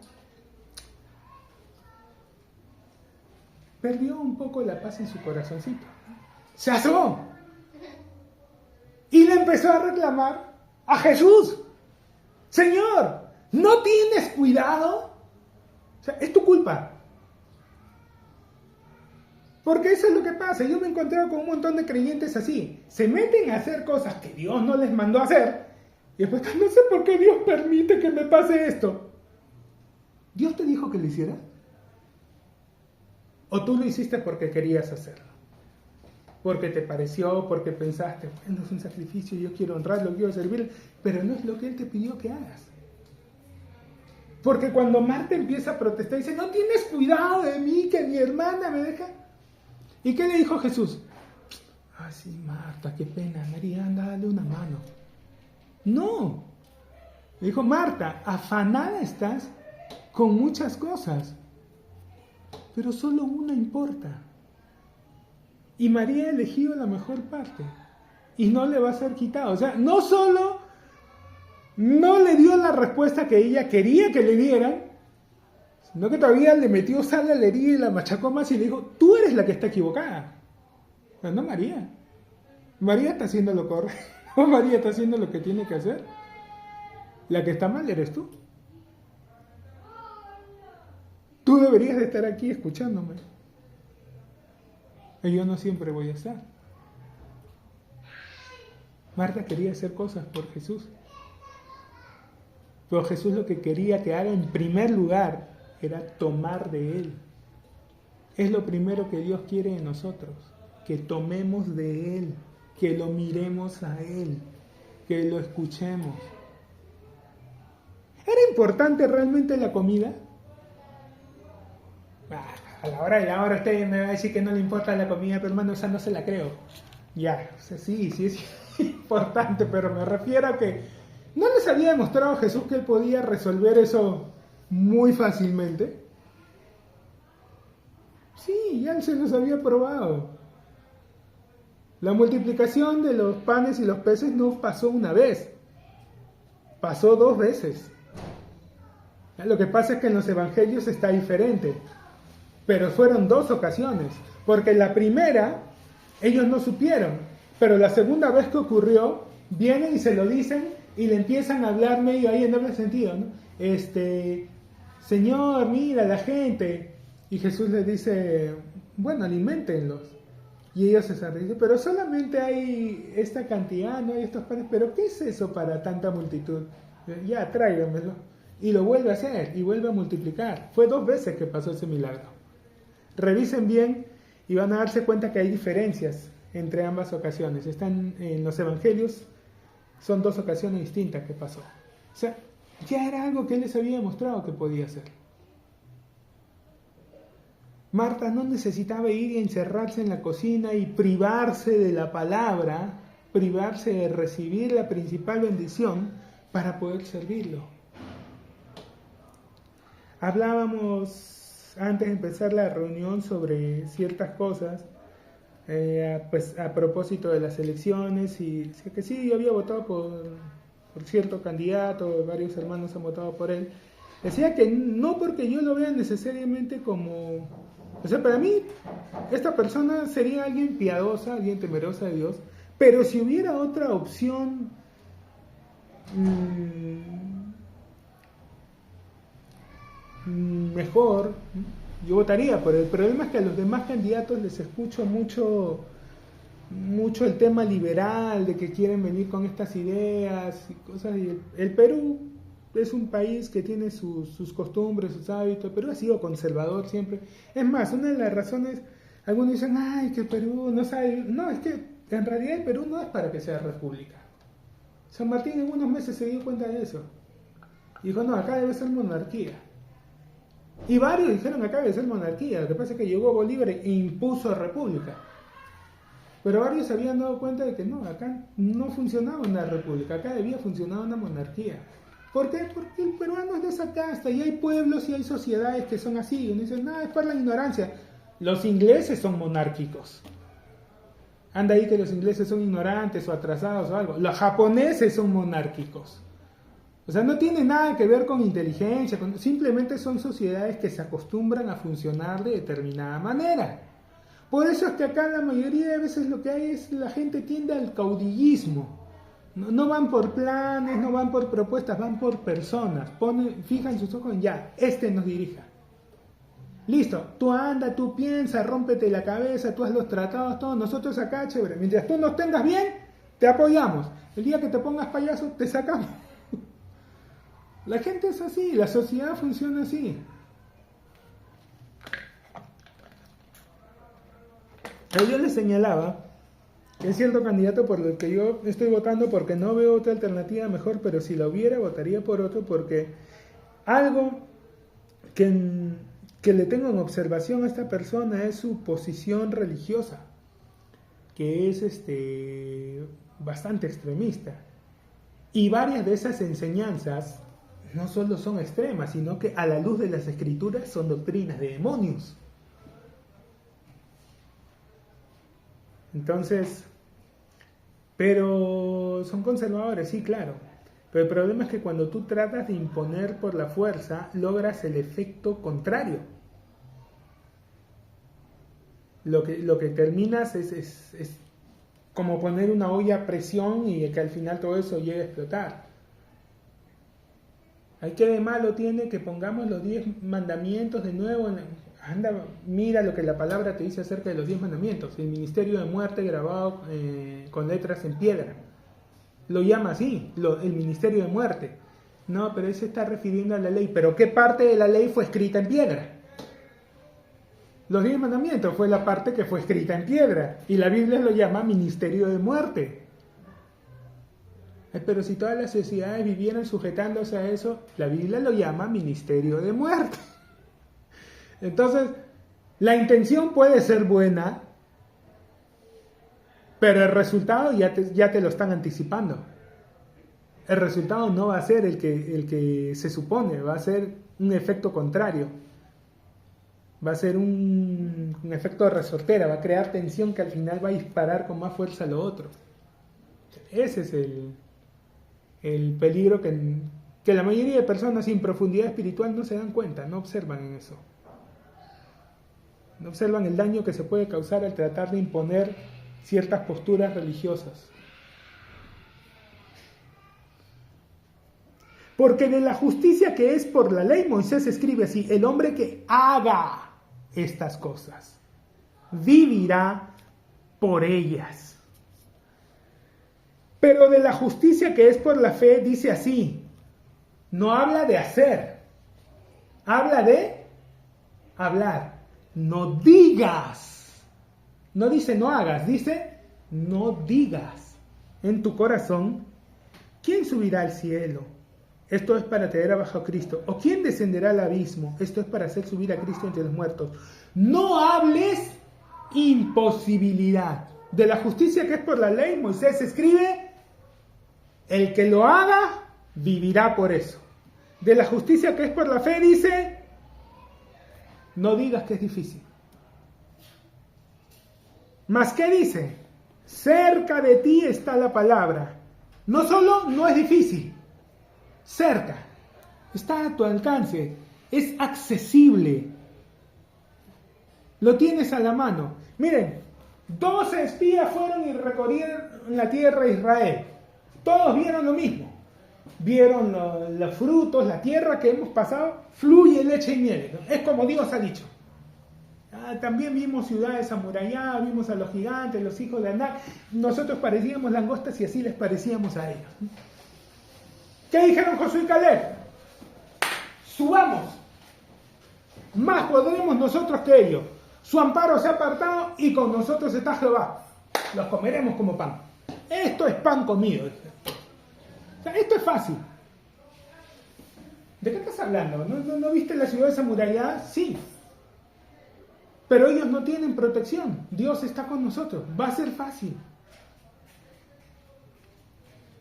perdió un poco la paz en su corazoncito. Se asomó y le empezó a reclamar a Jesús: Señor, ¿no tienes cuidado? O sea, es tu culpa. Porque eso es lo que pasa. Yo me he encontrado con un montón de creyentes así. Se meten a hacer cosas que Dios no les mandó a hacer. Y después, no sé por qué Dios permite que me pase esto. ¿Dios te dijo que lo hicieras? ¿O tú lo hiciste porque querías hacerlo? Porque te pareció, porque pensaste, bueno, es un sacrificio, yo quiero honrarlo, quiero servirle, pero no es lo que Él te pidió que hagas. Porque cuando Marta empieza a protestar, dice, no tienes cuidado de mí, que mi hermana me deja. ¿Y qué le dijo Jesús? Ah, sí, Marta, qué pena, María, anda, dale una mano. No. Le dijo, Marta, afanada estás con muchas cosas, pero solo una importa. Y María ha elegido la mejor parte y no le va a ser quitado. O sea, no solo no le dio la respuesta que ella quería que le dieran, sino que todavía le metió sal a la herida y la machacó más y le dijo, tú eres la que está equivocada. Pero no María. María está haciendo lo correcto. María está haciendo lo que tiene que hacer. La que está mal eres tú. Tú deberías de estar aquí escuchándome. Y yo no siempre voy a estar. Marta quería hacer cosas por Jesús. Pero Jesús lo que quería que haga en primer lugar era tomar de Él. Es lo primero que Dios quiere de nosotros. Que tomemos de Él. Que lo miremos a Él. Que lo escuchemos. ¿Era importante realmente la comida? A la hora de la hora usted me va a decir que no le importa la comida, pero hermano, esa no se la creo. Ya, o sea, sí es importante, pero me refiero a que ¿no les había demostrado a Jesús que Él podía resolver eso muy fácilmente? Sí, ya Él se los había probado. La multiplicación de los panes y los peces no pasó una vez, pasó 2 veces. Lo que pasa es que en los evangelios está diferente. Pero fueron 2 ocasiones, porque la primera ellos no supieron, pero la segunda vez que ocurrió, vienen y se lo dicen y le empiezan a hablar medio ahí en doble sentido, ¿no? Señor, mira la gente, y Jesús les dice, bueno, aliméntenlos, y ellos se sonríen, pero solamente hay esta cantidad, no hay estos panes, pero ¿qué es eso para tanta multitud? Ya, tráiganmelo, y lo vuelve a hacer, y vuelve a multiplicar. Fue 2 veces que pasó ese milagro. Revisen bien y van a darse cuenta que hay diferencias entre ambas ocasiones. Están en los evangelios, son 2 ocasiones distintas que pasó. O sea, ya era algo que Él les había demostrado que podía hacer. Marta no necesitaba ir y encerrarse en la cocina y privarse de la palabra, privarse de recibir la principal bendición para poder servirlo. Hablábamos antes de empezar la reunión sobre ciertas cosas, pues a propósito de las elecciones, y decía que sí, yo había votado por cierto candidato, varios hermanos han votado por él. Decía que no porque yo lo vea necesariamente como, o sea, para mí esta persona sería alguien piadosa, alguien temerosa de Dios, pero si hubiera otra opción mejor, yo votaría por él. El problema es que a los demás candidatos les escucho mucho el tema liberal, de que quieren venir con estas ideas y cosas. Y el Perú es un país que tiene sus costumbres, sus hábitos. Perú ha sido conservador siempre. Es más, una de las razones, algunos dicen, ay, que Perú no sabe. No, es que en realidad el Perú no es para que sea república. San Martín en unos meses se dio cuenta de eso. Y dijo, no, acá debe ser monarquía. Y varios dijeron acá debe ser monarquía. Lo que pasa es que llegó Bolívar e impuso república. Pero varios se habían dado cuenta de que no, acá no funcionaba una república, acá debía funcionar una monarquía. ¿Por qué? Porque el peruano es de esa casta y hay pueblos y hay sociedades que son así. Y uno dice, no, es por la ignorancia. Los ingleses son monárquicos. Anda ahí que los ingleses son ignorantes o atrasados o algo. Los japoneses son monárquicos. O sea, no tiene nada que ver con inteligencia, simplemente son sociedades que se acostumbran a funcionar de determinada manera. Por eso es que acá la mayoría de veces lo que hay es la gente tiende al caudillismo. No van por planes, no van por propuestas, van por personas. Fijan sus ojos en ya, este nos dirija. Listo, tú anda, tú piensa, rómpete la cabeza, tú haz los tratados, todo. Nosotros acá, chévere. Mientras tú nos tengas bien, te apoyamos. El día que te pongas payaso, te sacamos. La gente es así, la sociedad funciona así. Yo les señalaba que es cierto candidato por el que yo estoy votando porque no veo otra alternativa mejor, pero si la hubiera, votaría por otro porque algo que le tengo en observación a esta persona es su posición religiosa, que es bastante extremista. Y varias de esas enseñanzas no solo son extremas, sino que a la luz de las escrituras son doctrinas de demonios. Entonces, pero son conservadores, sí, claro. Pero el problema es que cuando tú tratas de imponer por la fuerza, logras el efecto contrario. Lo que terminas es como poner una olla a presión y que al final todo eso llegue a explotar. ¿Qué de malo tiene que pongamos los 10 mandamientos de nuevo? Anda, mira lo que la palabra te dice acerca de los 10 mandamientos. El ministerio de muerte grabado con letras en piedra. Lo llama así, el ministerio de muerte. No, pero se está refiriendo a la ley. ¿Pero qué parte de la ley fue escrita en piedra? Los 10 mandamientos fue la parte que fue escrita en piedra. Y la Biblia lo llama ministerio de muerte. Pero si todas las sociedades vivieran sujetándose a eso, la Biblia lo llama ministerio de muerte. Entonces, la intención puede ser buena, pero el resultado ya te lo están anticipando. El resultado no va a ser el que se supone, va a ser un efecto contrario. Va a ser un efecto de resortera, va a crear tensión que al final va a disparar con más fuerza lo otro. Ese es el peligro que la mayoría de personas sin profundidad espiritual no se dan cuenta, no observan en eso. No observan el daño que se puede causar al tratar de imponer ciertas posturas religiosas. Porque de la justicia que es por la ley, Moisés escribe así: el hombre que haga estas cosas vivirá por ellas. Pero de la justicia que es por la fe dice así: no habla de hacer, habla de hablar. No digas. No dice no hagas, dice no digas en tu corazón: ¿quién subirá al cielo? Esto es para traer abajo a Cristo. ¿O quién descenderá al abismo? Esto es para hacer subir a Cristo entre los muertos. No hables imposibilidad. De la justicia que es por la ley, Moisés escribe: el que lo haga, vivirá por eso. De la justicia que es por la fe, dice: no digas que es difícil. ¿Mas qué dice? Cerca de ti está la palabra. No solo no es difícil, cerca, está a tu alcance, es accesible. Lo tienes a la mano. Miren, 12 espías fueron y recorrieron la tierra de Israel. Todos vieron lo mismo. Vieron los frutos, la tierra que hemos pasado, fluye leche y miel. Es como Dios ha dicho. También vimos ciudades amuralladas, vimos a los gigantes, los hijos de Anak. Nosotros parecíamos langostas y así les parecíamos a ellos. ¿Qué dijeron Josué y Caleb? Subamos. Más podremos nosotros que ellos. Su amparo se ha apartado y con nosotros está Jehová. Los comeremos como pan. Esto es pan comido. O sea, esto es fácil. ¿De qué estás hablando? ¿No viste las ciudades amuralladas? Sí. Pero ellos no tienen protección. Dios está con nosotros. Va a ser fácil.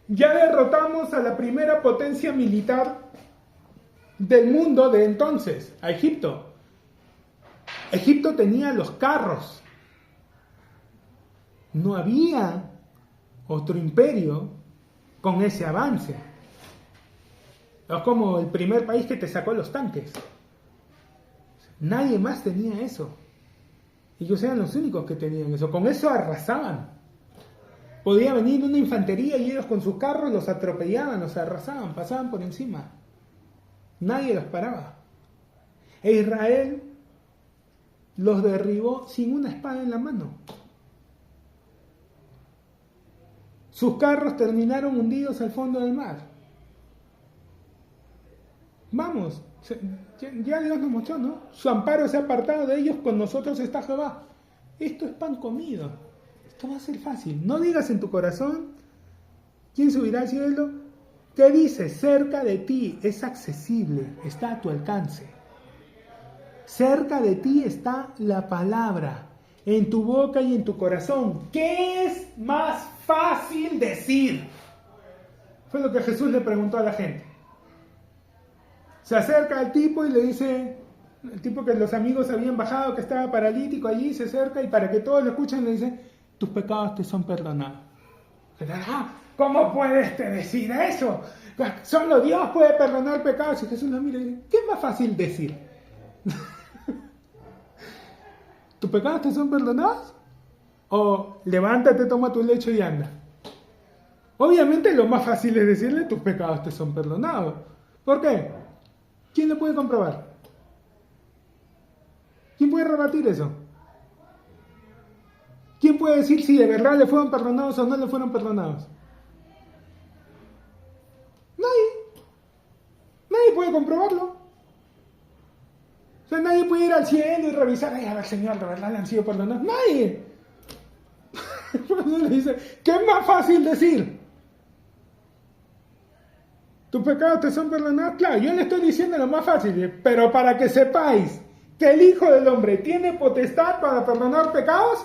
Ya derrotamos a la primera potencia militar del mundo de entonces, a Egipto. Egipto tenía los carros. No había otro imperio con ese avance. Es como el primer país que te sacó los tanques. Nadie más tenía eso. Ellos eran los únicos que tenían eso. Con eso arrasaban. Podía venir una infantería y ellos con sus carros los atropellaban, los arrasaban, pasaban por encima. Nadie los paraba. E Israel los derribó sin una espada en la mano. Sus carros terminaron hundidos al fondo del mar. Vamos, ya Dios nos mostró, ¿no? Su amparo se ha apartado de ellos, con nosotros está Jehová. Esto es pan comido. Esto va a ser fácil. No digas en tu corazón, ¿quién subirá al cielo? ¿Qué dices? Cerca de ti, es accesible, está a tu alcance. Cerca de ti está la palabra, en tu boca y en tu corazón. ¿Qué es más fácil decir? Fue lo que Jesús le preguntó a la gente. Se acerca al tipo y le dice, el tipo que los amigos habían bajado, que estaba paralítico allí, se acerca y para que todos lo escuchen le dice, tus pecados te son perdonados. ¿Cómo puedes decir eso? Solo Dios puede perdonar pecados. Y Jesús lo mira y dice, ¿qué es más fácil decir? ¿Tus pecados te son perdonados? O levántate, toma tu lecho y anda. Obviamente lo más fácil es decirle, tus pecados te son perdonados. ¿Por qué? ¿Quién lo puede comprobar? ¿Quién puede rebatir eso? ¿Quién puede decir si de verdad le fueron perdonados o no le fueron perdonados? Nadie. Nadie puede comprobarlo. O sea, nadie puede ir al cielo y revisar, a ver, Señor, de verdad le han sido perdonados. Nadie. Le dice, ¿qué es más fácil decir? ¿Tus pecados te son perdonados? Claro, yo le estoy diciendo lo más fácil, pero para que sepáis que el Hijo del Hombre tiene potestad para perdonar pecados,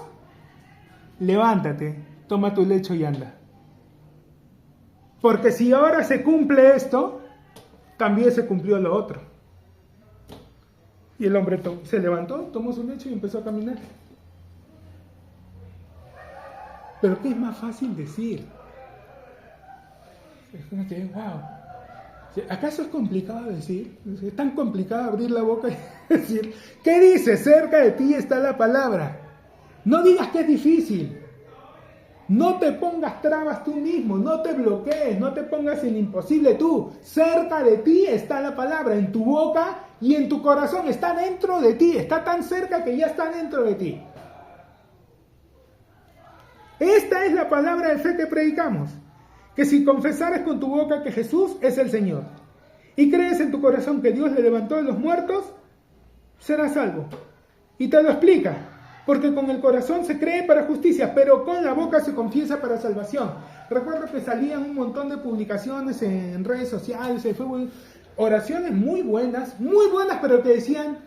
levántate, toma tu lecho y anda. Porque si ahora se cumple esto, también se cumplió lo otro. Y el hombre se levantó, tomó su lecho y empezó a caminar. Pero ¿qué es más fácil decir? Wow. ¿Acaso es complicado decir? ¿Es tan complicado abrir la boca y decir? ¿Qué dice? Cerca de ti está la palabra. No digas que es difícil. No te pongas trabas tú mismo, no te bloquees, no te pongas en imposible tú. Cerca de ti está la palabra, en tu boca y en tu corazón. Está dentro de ti, está tan cerca que ya está dentro de ti. Esta es la palabra de fe que predicamos. Que si confesares con tu boca que Jesús es el Señor y crees en tu corazón que Dios le levantó de los muertos, serás salvo. Y te lo explica, porque con el corazón se cree para justicia, pero con la boca se confiesa para salvación. Recuerdo que salían un montón de publicaciones en redes sociales, oraciones muy buenas, pero que decían,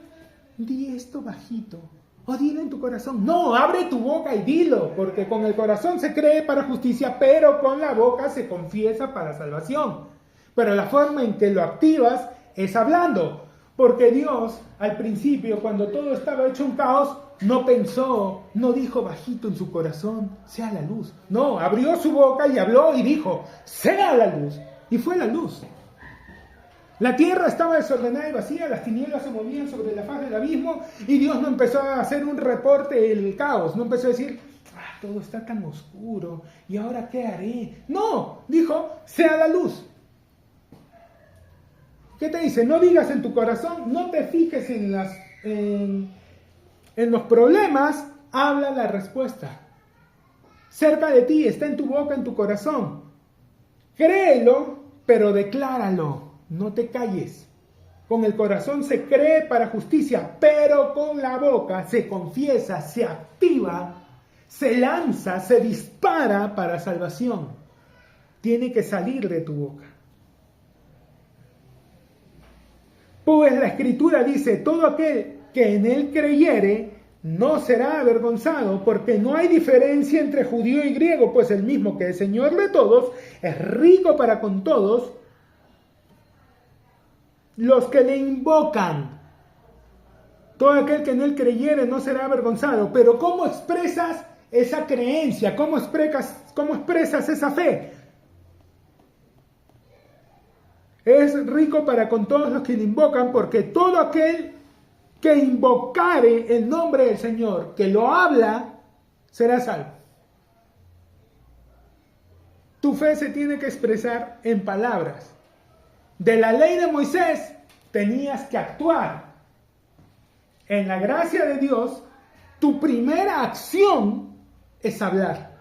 di esto bajito. O dilo en tu corazón. No, abre tu boca y dilo, porque con el corazón se cree para justicia, pero con la boca se confiesa para salvación. Pero la forma en que lo activas es hablando, porque Dios al principio, cuando todo estaba hecho un caos, no pensó, no dijo bajito en su corazón, sea la luz. No, abrió su boca y habló y dijo, sea la luz. Y fue la luz. La tierra estaba desordenada y vacía, las tinieblas se movían sobre la faz del abismo y Dios no empezó a hacer un reporte del caos, no empezó a decir, todo está tan oscuro y ahora ¿qué haré? No, dijo, sea la luz. ¿Qué te dice? No digas en tu corazón, no te fijes en los problemas, habla la respuesta. Cerca de ti, está en tu boca, en tu corazón. Créelo, pero decláralo. No te calles. Con el corazón se cree para justicia, pero con la boca se confiesa, se activa, se lanza, se dispara para salvación. Tiene que salir de tu boca. Pues la Escritura dice, todo aquel que en él creyere no será avergonzado, porque no hay diferencia entre judío y griego, pues el mismo que es Señor de todos, es rico para con todos, los que le invocan. Todo aquel que en él creyere no será avergonzado. Pero ¿cómo expresas esa creencia? ¿Cómo expresas esa fe? Es rico para con todos los que le invocan, porque todo aquel que invocare el nombre del Señor, que lo habla, será salvo. Tu fe se tiene que expresar en palabras. De la ley de Moisés tenías que actuar. En la gracia de Dios, tu primera acción es hablar.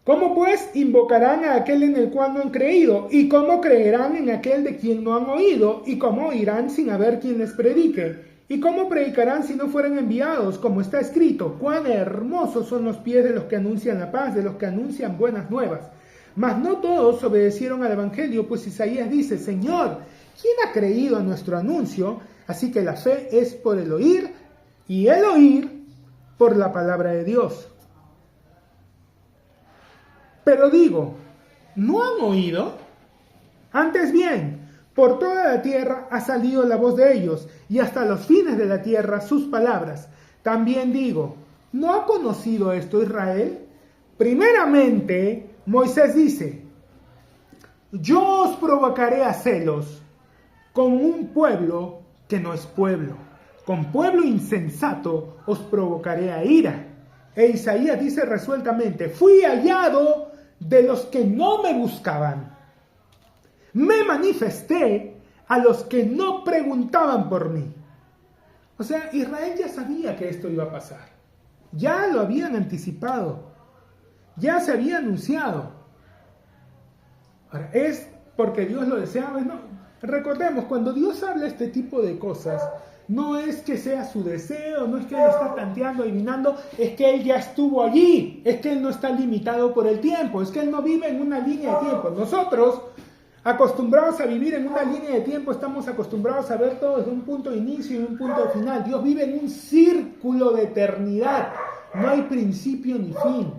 ¿Cómo pues invocarán a aquel en el cual no han creído? ¿Y cómo creerán en aquel de quien no han oído? ¿Y cómo oirán sin haber quien les predique? ¿Y cómo predicarán si no fueran enviados? Como está escrito, cuán hermosos son los pies de los que anuncian la paz, de los que anuncian buenas nuevas. Mas no todos obedecieron al evangelio, pues Isaías dice, Señor, ¿quién ha creído a nuestro anuncio? Así que la fe es por el oír, y el oír por la palabra de Dios. Pero digo, ¿no han oído? Antes bien, por toda la tierra ha salido la voz de ellos, y hasta los fines de la tierra sus palabras. También digo, ¿no ha conocido esto Israel? Primeramente, Moisés dice, yo os provocaré a celos con un pueblo que no es pueblo. Con pueblo insensato os provocaré a ira. E Isaías dice resueltamente, fui hallado de los que no me buscaban. Me manifesté a los que no preguntaban por mí. O sea, Israel ya sabía que esto iba a pasar. Ya lo habían anticipado. Ya se había anunciado. Ahora, es porque Dios lo deseaba. No. Recordemos, cuando Dios habla este tipo de cosas, no es que sea su deseo, no es que Él está tanteando, adivinando, es que Él ya estuvo allí, es que Él no está limitado por el tiempo, es que Él no vive en una línea de tiempo. Nosotros, acostumbrados a vivir en una línea de tiempo, estamos acostumbrados a ver todo desde un punto de inicio y un punto de final. Dios vive en un círculo de eternidad, no hay principio ni fin.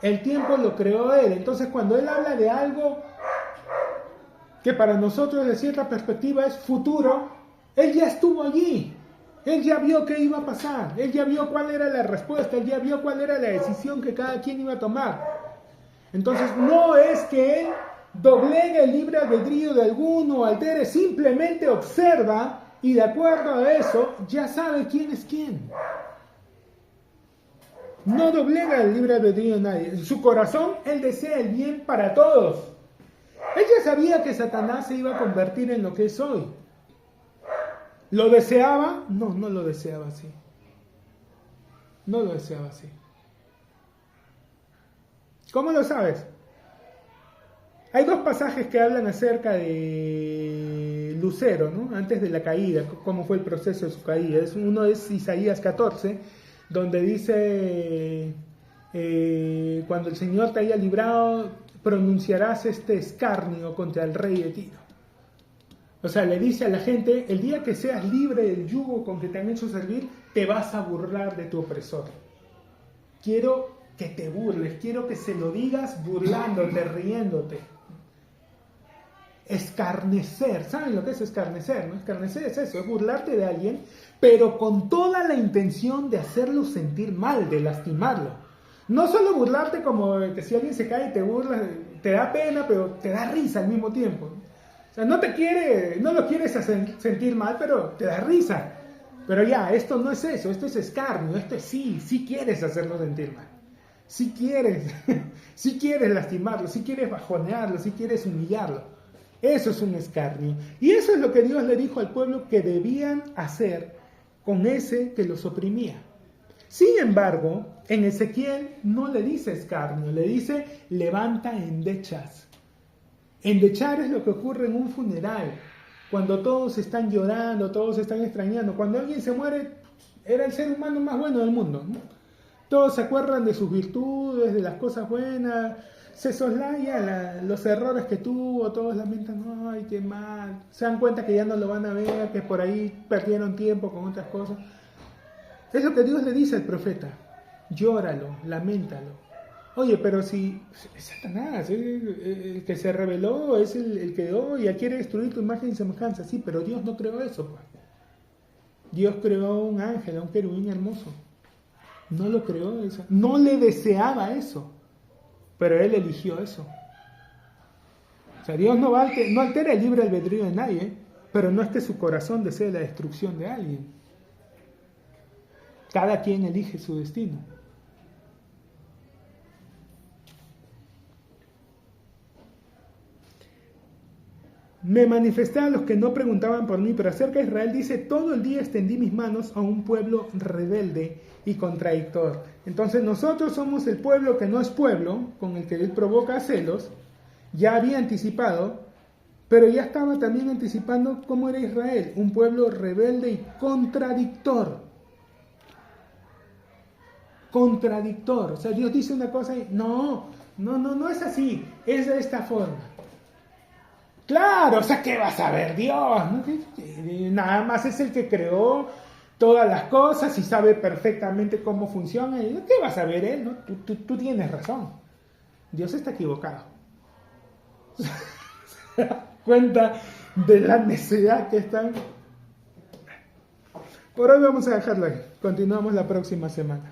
El tiempo lo creó Él, entonces cuando Él habla de algo que para nosotros de cierta perspectiva es futuro, Él ya estuvo allí, Él ya vio qué iba a pasar, Él ya vio cuál era la respuesta, Él ya vio cuál era la decisión que cada quien iba a tomar. Entonces no es que Él doblegue el libre albedrío de alguno, altere, simplemente observa y de acuerdo a eso ya sabe quién es quién. No doblega el libre albedrío de nadie. En su corazón Él desea el bien para todos. Él ya sabía que Satanás se iba a convertir en lo que es hoy. ¿Lo deseaba? No, no lo deseaba así. No lo deseaba así. ¿Cómo lo sabes? Hay dos pasajes que hablan acerca de Lucero, ¿no? Antes de la caída, cómo fue el proceso de su caída. Uno es Isaías 14, donde dice, cuando el Señor te haya librado, pronunciarás este escarnio contra el rey de Tiro. O sea, le dice a la gente, el día que seas libre del yugo con que te han hecho servir, te vas a burlar de tu opresor. Quiero que te burles, quiero que se lo digas burlándote, riéndote. Escarnecer, ¿saben lo que es escarnecer? ¿No? Escarnecer es eso, es burlarte de alguien, pero con toda la intención de hacerlo sentir mal, de lastimarlo. No solo burlarte como que si alguien se cae y te burlas, te da pena, pero te da risa al mismo tiempo. O sea, no lo quieres hacer sentir mal, pero te da risa. Pero ya, esto no es eso, esto es escarnio, esto es sí quieres hacerlo sentir mal. Sí quieres lastimarlo, sí quieres bajonearlo, sí quieres humillarlo. Eso es un escarnio. Y eso es lo que Dios le dijo al pueblo que debían hacer con ese que los oprimía. Sin embargo, en Ezequiel no le dice escarnio, le dice levanta endechas. Endechar es lo que ocurre en un funeral, cuando todos están llorando, todos están extrañando. Cuando alguien se muere, era el ser humano más bueno del mundo, ¿no? Todos se acuerdan de sus virtudes, de las cosas buenas, se soslaya los errores que tuvo, todos lamentan, ay, qué mal. Se dan cuenta que ya no lo van a ver, que por ahí perdieron tiempo con otras cosas. Es lo que Dios le dice al profeta, llóralo, laméntalo. Oye, pero si es Satanás, el que se rebeló, es el que ya quiere destruir tu imagen y semejanza, sí, pero Dios no creó eso, pues. Dios creó un ángel, un querubín hermoso. No lo creó eso. No le deseaba eso. Pero él eligió eso. O sea, Dios no altera el libre albedrío de nadie, pero no es que su corazón desee la destrucción de alguien. Cada quien elige su destino. Me manifesté a los que no preguntaban por mí, pero acerca de Israel dice, todo el día extendí mis manos a un pueblo rebelde y contradictor. Entonces nosotros somos el pueblo que no es pueblo, con el que él provoca celos. Ya había anticipado, pero ya estaba también anticipando cómo era Israel, un pueblo rebelde y contradictor. Contradictor. O sea, Dios dice una cosa y no es así, es de esta forma. Claro, o sea, ¿qué vas a ver Dios? Nada más es el que creó todas las cosas y sabe perfectamente cómo funciona. ¿Qué vas a ver él? ¿No? Tú tienes razón. Dios está equivocado. ¿Se da cuenta de la necesidad que están? Por hoy vamos a dejarlo ahí. Continuamos la próxima semana.